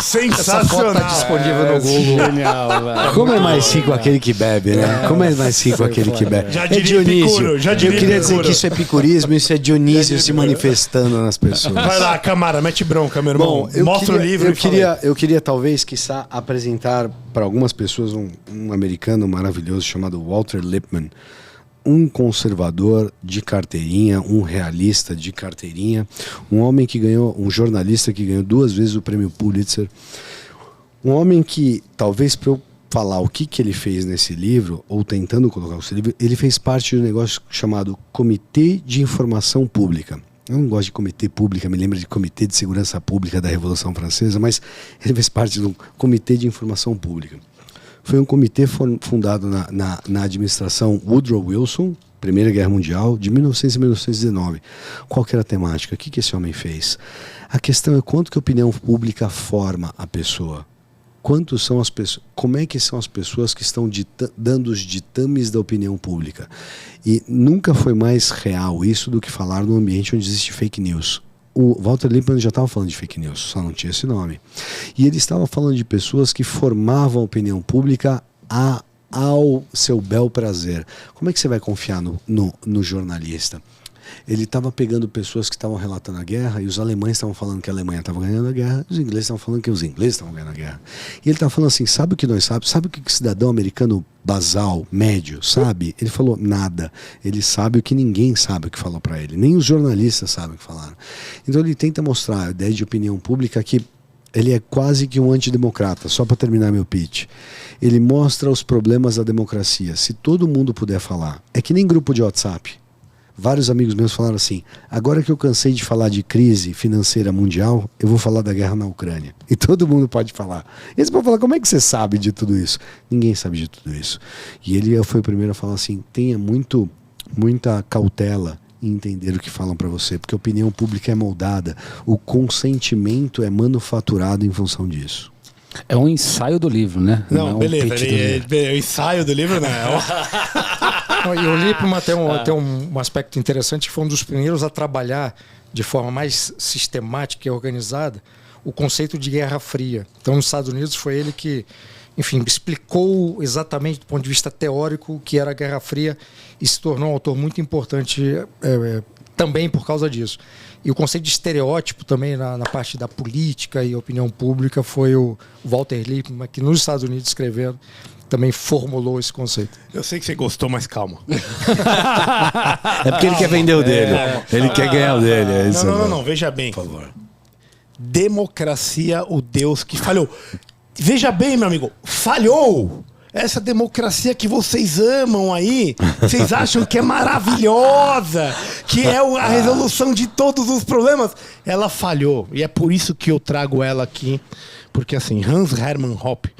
Sensacional. Essa foto está disponível no Google. Genial, velho. Como é mais rico aquele que bebe, né? Como é mais rico aquele que bebe? Já diria Epicuro, já diria Eu queria dizer Epicuro. que isso é epicurismo, isso é Dionísio se manifestando nas pessoas. Vai lá, Camara, mete bronca, meu irmão. Bom, Mostra o livro eu queria talvez, quiçá, apresentar para algumas pessoas um americano maravilhoso chamado Walter Lippmann, um conservador de carteirinha, um realista de carteirinha, um homem que ganhou, um jornalista que ganhou 2 vezes o prêmio Pulitzer, um homem que, talvez para eu falar o que ele fez nesse livro, ou tentando colocar esse livro, ele fez parte de um negócio chamado Comitê de Informação Pública. Eu não gosto de comitê pública, me lembra de Comitê de Segurança Pública da Revolução Francesa, mas ele fez parte de um Comitê de Informação Pública. Foi um comitê fundado na administração Woodrow Wilson, Primeira Guerra Mundial, de 1900 a 1919. Qual que era a temática? O que esse homem fez? A questão é quanto que a opinião pública forma a pessoa. Quantos são as pessoas? Como é que são as pessoas que estão dando os ditames da opinião pública? E nunca foi mais real isso do que falar num ambiente onde existe fake news. O Walter Lippmann já estava falando de fake news, só não tinha esse nome. E ele estava falando de pessoas que formavam a opinião pública ao seu bel prazer. Como é que você vai confiar no jornalista? Ele estava pegando pessoas que estavam relatando a guerra, e os alemães estavam falando que a Alemanha estava ganhando a guerra, os ingleses estavam falando que os ingleses estavam ganhando a guerra. E ele estava falando assim, sabe o que nós sabemos? Sabe o que o cidadão americano basal, médio, sabe? Ele falou nada. Ele sabe o que ninguém sabe o que falou para ele. Nem os jornalistas sabem o que falaram. Então ele tenta mostrar a ideia de opinião pública que ele é quase que um antidemocrata, só para terminar meu pitch. Ele mostra os problemas da democracia. Se todo mundo puder falar, é que nem grupo de WhatsApp. vários amigos meus falaram assim, agora que eu cansei de falar de crise financeira mundial, eu vou falar da guerra na Ucrânia. E todo mundo pode falar. E eles vão falar, como é que você sabe de tudo isso? Ninguém sabe de tudo isso. E ele foi o primeiro a falar assim, tenha muita cautela em entender o que falam para você, porque a opinião pública é moldada, o consentimento é manufaturado em função disso. É um ensaio do livro, né? Não, é um beleza. pitch do livro. O ensaio do livro não. E o Lippmann tem um aspecto interessante, que foi um dos primeiros a trabalhar de forma mais sistemática e organizada o conceito de Guerra Fria. Então, nos Estados Unidos, foi ele que, enfim, explicou exatamente do ponto de vista teórico o que era a Guerra Fria e se tornou um autor muito importante também por causa disso. E o conceito de estereótipo também na parte da política e opinião pública foi o Walter Lippmann, que nos Estados Unidos escrevendo também formulou esse conceito. Eu sei que você gostou, mas calma. É porque ele quer vender o dele. Ele quer ganhar o dele. É isso. Não. Veja bem. Por favor. Democracia, o Deus que falhou. Veja bem, meu amigo, falhou. Essa democracia que vocês amam aí, vocês acham que é maravilhosa, que é a resolução de todos os problemas, ela falhou. E é por isso que eu trago ela aqui, porque assim, Hans Hermann Hoppe,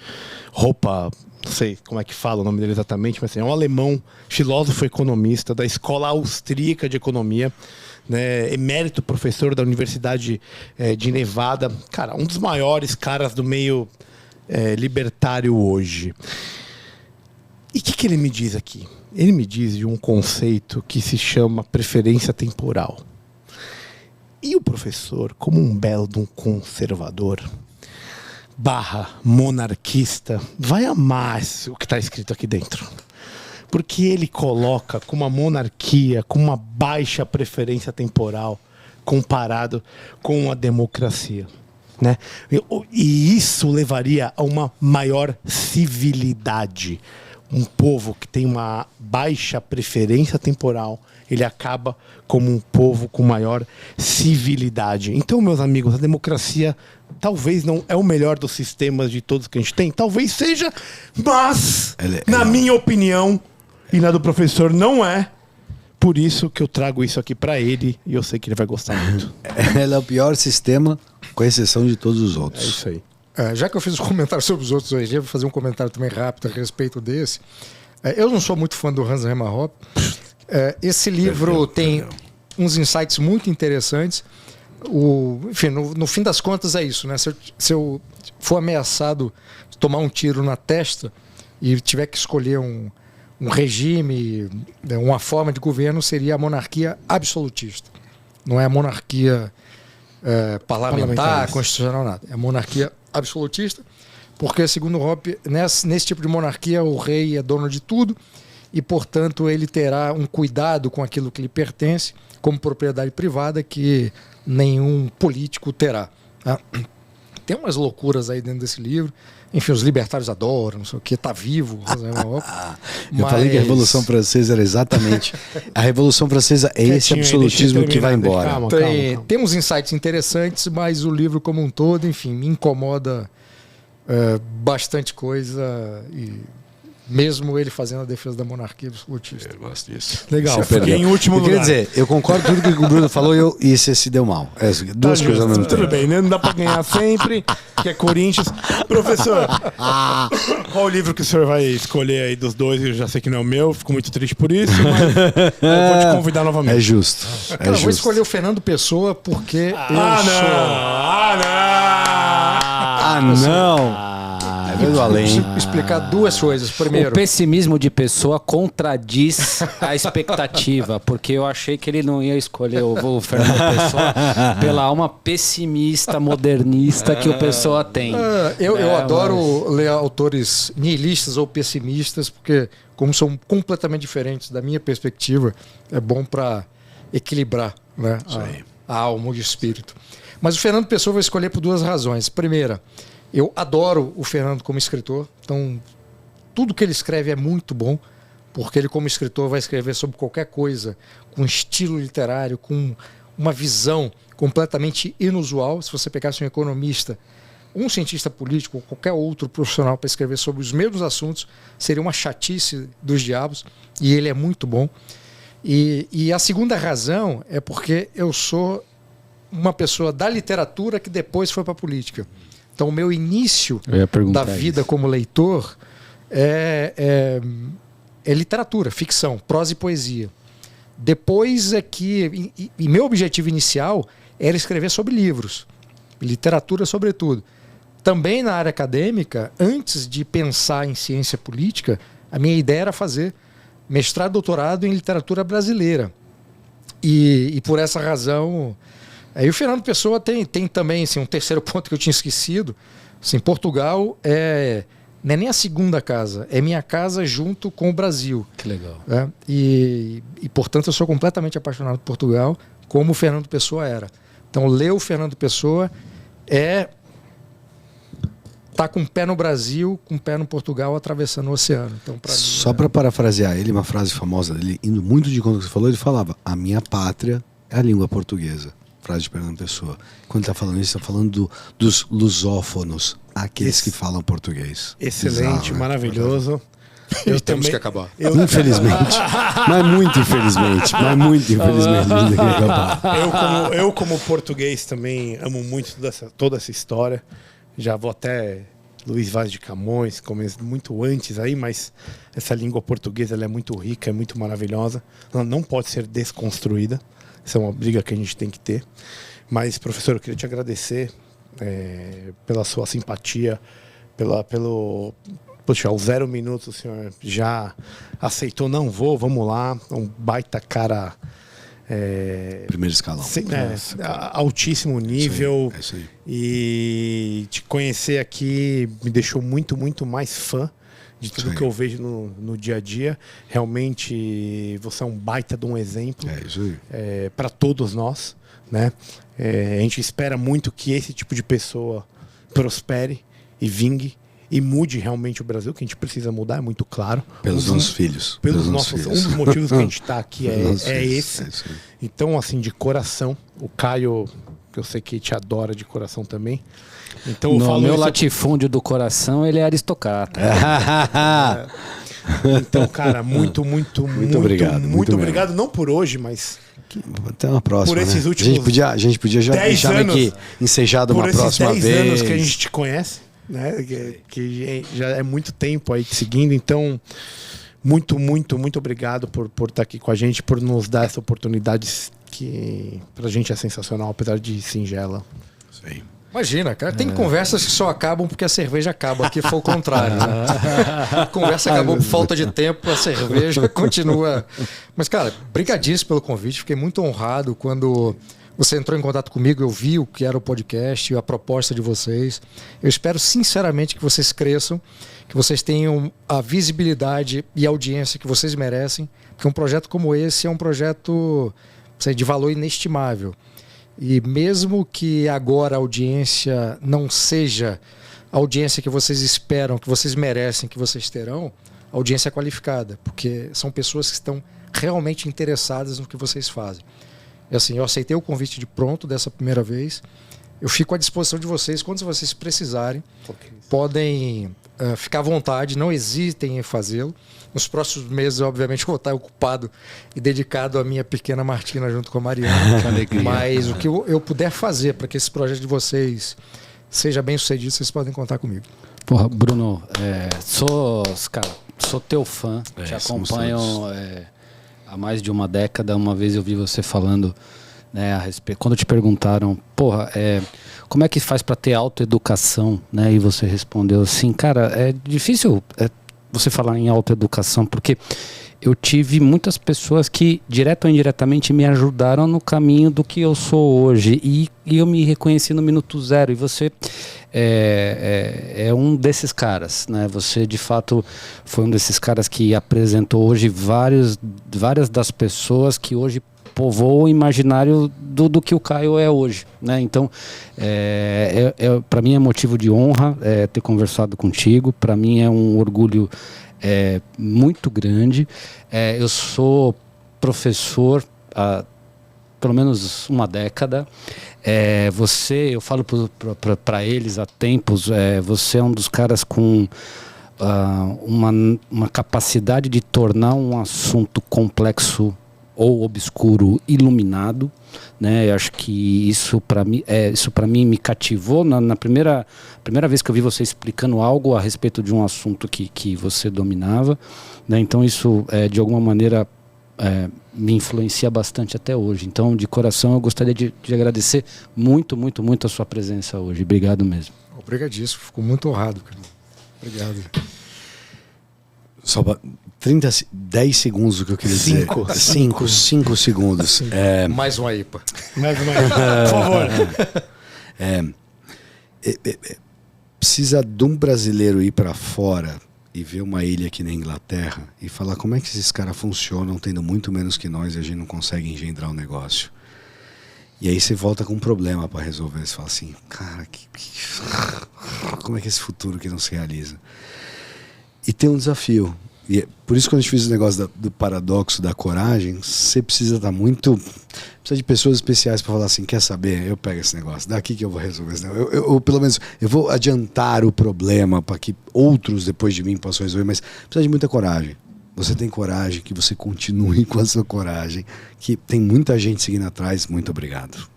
não sei como é que fala o nome dele exatamente, mas assim, é um alemão, filósofo economista da Escola Austríaca de Economia, né, emérito professor da Universidade de Nevada, cara, um dos maiores caras do meio libertário hoje. E o que ele me diz aqui? Ele me diz de um conceito que se chama preferência temporal. E o professor, como um belo de um conservador / monarquista, vai amar o que está escrito aqui dentro. Porque ele coloca como a monarquia com uma baixa preferência temporal comparado com a democracia. Né? E isso levaria a uma maior civilidade. Um povo que tem uma baixa preferência temporal, ele acaba como um povo com maior civilidade. Então, meus amigos, a democracia talvez não é o melhor dos sistemas de todos que a gente tem, talvez seja, mas, na minha opinião, e na do professor, não é. Por isso que eu trago isso aqui para ele, e eu sei que ele vai gostar muito. Ela é o pior sistema, com exceção de todos os outros. É isso aí. Já que eu fiz um comentário sobre os outros hoje, eu vou fazer um comentário também rápido a respeito desse. Eu não sou muito fã do Hans Hermann Hoppe. Esse livro tem uns insights muito interessantes. Enfim, no fim das contas é isso, né? Se eu for ameaçado de tomar um tiro na testa e tiver que escolher um regime, uma forma de governo, seria a monarquia absolutista. Não é a monarquia parlamentar, constitucional, nada. É a monarquia absolutista, porque, segundo Hoppe, nesse tipo de monarquia, o rei é dono de tudo e, portanto, ele terá um cuidado com aquilo que lhe pertence, como propriedade privada, que nenhum político terá. Tá? Tem umas loucuras aí dentro desse livro. Enfim, os libertários adoram, não sei o que, tá vivo. Eu falei que a Revolução Francesa era exatamente... A Revolução Francesa é esse absolutismo que vai embora. Calma. Tem uns insights interessantes, mas o livro como um todo, enfim, me incomoda bastante coisa, e mesmo ele fazendo a defesa da monarquia absolutista. Eu gosto disso. Legal, fiquei em último lugar. Quer dizer, eu concordo com tudo que o Bruno falou e você se deu mal. Duas coisas ao mesmo tempo. Tudo bem, né? Não dá pra ganhar sempre, que é Corinthians. Professor, qual o livro que o senhor vai escolher aí dos dois? Eu já sei que não é o meu, fico muito triste por isso, mas eu vou te convidar novamente. É justo. Cara, eu vou escolher o Fernando Pessoa porque não! Vendo além. Explicar duas coisas. Primeiro, o pessimismo de Pessoa contradiz a expectativa, porque eu achei que ele não ia escolher o Fernando Pessoa pela alma pessimista, modernista que o Pessoa tem. Eu adoro ler autores nihilistas ou pessimistas, porque, como são completamente diferentes da minha perspectiva, é bom para equilibrar, né, a alma e o espírito. Mas o Fernando Pessoa eu vou escolher por duas razões. Primeira, eu adoro o Fernando como escritor, então tudo que ele escreve é muito bom, porque ele como escritor vai escrever sobre qualquer coisa, com estilo literário, com uma visão completamente inusual. Se você pegasse um economista, um cientista político ou qualquer outro profissional para escrever sobre os mesmos assuntos, seria uma chatice dos diabos, e ele é muito bom. E a segunda razão é porque eu sou uma pessoa da literatura que depois foi para a política. Então, o meu início da vida como leitor é literatura, ficção, prosa e poesia. Depois é que... E meu objetivo inicial era escrever sobre livros. Literatura, sobretudo. Também na área acadêmica, antes de pensar em ciência política, a minha ideia era fazer mestrado e doutorado em literatura brasileira. E por essa razão... Aí o Fernando Pessoa tem também assim, um terceiro ponto que eu tinha esquecido. Assim, Portugal não é nem a segunda casa, é minha casa junto com o Brasil. Que legal. E, portanto, eu sou completamente apaixonado por Portugal, como o Fernando Pessoa era. Então, ler o Fernando Pessoa tá com um pé no Brasil, com um pé no Portugal, atravessando o oceano. Então, só para parafrasear ele, uma frase famosa dele, indo muito de conta que você falou, ele falava: a minha pátria é a língua portuguesa. Frase de Fernando Pessoa. Quando está falando isso, está falando dos lusófonos, aqueles que falam português. Excelente, bizarro, maravilhoso. Eu temos que acabar. Infelizmente. Mas muito infelizmente. A gente tem que acabar. Eu, como português, também amo muito toda essa história. Já vou até Luís Vaz de Camões, começo muito antes aí, mas essa língua portuguesa ela é muito rica, é muito maravilhosa. Ela não pode ser desconstruída. Essa é uma briga que a gente tem que ter. Mas, professor, eu queria te agradecer pela sua simpatia, pelo... Poxa, aos 0 minutos o senhor já aceitou, vamos lá. Um baita cara... Primeiro escalão. Altíssimo nível. É isso aí. E te conhecer aqui me deixou muito, muito mais fã de tudo que eu vejo no dia a dia. Realmente você é um baita de um exemplo para todos nós, né? A gente espera muito que esse tipo de pessoa prospere e vingue e mude realmente o Brasil, que a gente precisa mudar, é muito claro. Pelos nossos filhos. Pelos nossos filhos. Um dos motivos que a gente está aqui é esse. Então, assim, de coração, o Caio, que eu sei que te adora de coração também. Então, eu falo meu isso... latifúndio do coração, ele é aristocrata. Então, cara, muito obrigado. Muito obrigado, não por hoje, mas... Até uma próxima, por esses últimos a gente podia já deixar aqui ensejado uma próxima vez. Por esses 10 anos que a gente te conhece, né? Que já é muito tempo aí seguindo. Então, muito obrigado por estar aqui com a gente, por nos dar essa oportunidade que pra gente é sensacional, apesar de singela. Isso aí. Imagina, cara, tem conversas que só acabam porque a cerveja acaba. Aqui foi o contrário. Né? A conversa acabou por falta de tempo, a cerveja continua. Mas, cara, brigadíssimo pelo convite. Fiquei muito honrado quando você entrou em contato comigo. Eu vi o que era o podcast, a proposta de vocês. Eu espero sinceramente que vocês cresçam, que vocês tenham a visibilidade e a audiência que vocês merecem, porque um projeto como esse é um projeto de valor inestimável. E mesmo que agora a audiência não seja a audiência que vocês esperam, que vocês merecem, que vocês terão, a audiência é qualificada, porque são pessoas que estão realmente interessadas no que vocês fazem. E assim, eu aceitei o convite de pronto dessa primeira vez. Eu fico à disposição de vocês, quando vocês precisarem, podem ficar à vontade, não hesitem em fazê-lo. Nos próximos meses, obviamente, eu vou estar ocupado e dedicado à minha pequena Martina junto com a Mariana. Que alegria. Mas o que eu puder fazer para que esse projeto de vocês seja bem sucedido, vocês podem contar comigo. Porra, Bruno, sou teu fã, te acompanho há mais de uma década. Uma vez eu vi você falando, né, a respeito, quando te perguntaram, como é que faz para ter autoeducação, né? E você respondeu assim, cara, é difícil você falar em autoeducação, porque eu tive muitas pessoas que, direto ou indiretamente, me ajudaram no caminho do que eu sou hoje. E eu me reconheci no minuto zero. E você é um desses caras, né? Você, de fato, foi um desses caras que apresentou hoje várias das pessoas que hoje povoam o imaginário do que o Caio é hoje, né? Então, para mim é motivo de honra ter conversado contigo. Para mim é um orgulho muito grande. Eu sou professor há pelo menos uma década. Eu falo para eles há tempos, você é um dos caras com uma capacidade de tornar um assunto complexo ou obscuro iluminado, né? Eu acho que isso para mim me cativou na primeira vez que eu vi você explicando algo a respeito de um assunto que você dominava, né? Então isso de alguma maneira me influencia bastante até hoje. Então, de coração, eu gostaria de agradecer muito, muito, muito a sua presença hoje. Obrigado mesmo. Obrigadíssimo, fico muito honrado, cara. Obrigado. Só 10 segundos o que eu queria dizer. 5 segundos. Mais uma IPA. Mais uma, por favor. Precisa de um brasileiro ir para fora e ver uma ilha aqui na Inglaterra e falar como é que esses caras funcionam tendo muito menos que nós e a gente não consegue engendrar um negócio. E aí você volta com um problema para resolver. Você fala assim, cara, como é que é esse futuro que não se realiza? E tem um desafio. E por isso, quando a gente fez o negócio do paradoxo da coragem, você precisa estar precisa de pessoas especiais para falar assim, quer saber? Eu pego esse negócio, daqui que eu vou resolver esse negócio. Eu pelo menos, eu vou adiantar o problema para que outros depois de mim possam resolver, mas precisa de muita coragem. Você tem coragem, que você continue com a sua coragem, que tem muita gente seguindo atrás. Muito obrigado.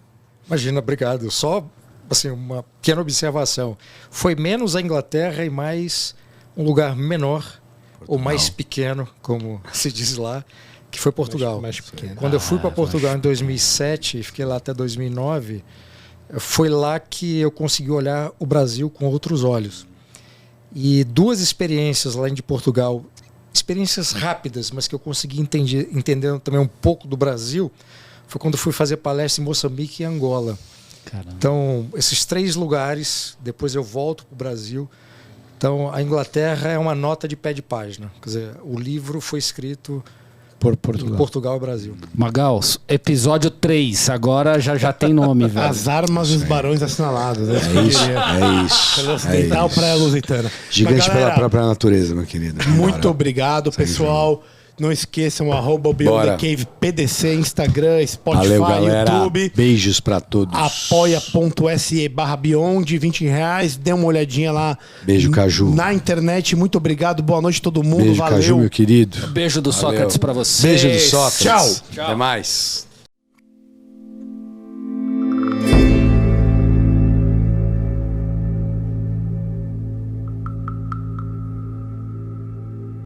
Imagina, obrigado. Só assim, uma pequena observação. Foi menos a Inglaterra e mais um lugar menor, Portugal. Ou mais pequeno, como se diz lá, que foi Portugal. Mais pequeno. Quando eu fui para Portugal em 2007 e fiquei lá até 2009, foi lá que eu consegui olhar o Brasil com outros olhos. E 2 experiências lá de Portugal, experiências rápidas, mas que eu consegui entender também um pouco do Brasil, foi quando eu fui fazer palestra em Moçambique e Angola. Caramba. Então, esses 3 lugares, depois eu volto para o Brasil. Então, a Inglaterra é uma nota de pé de página. Quer dizer, o livro foi escrito por em Portugal e Brasil. Magal, episódio 3, agora já tem nome, velho. As armas dos barões assinalados. É isso. Pelo ocidental Praia Lusitana. Gigante galera, pela própria natureza, meu querido. Muito obrigado, pessoal. Não esqueçam, @BeyondTheCavePDC, Instagram, Spotify, valeu, YouTube. Beijos pra todos. apoia.se/Beyond, R$20. Dê uma olhadinha lá. Beijo, Caju. Na internet. Muito obrigado. Boa noite a todo mundo. Beijo, valeu. Caju, meu querido. Beijo do Sócrates pra você. Beijo do Sócrates. Tchau. Até mais.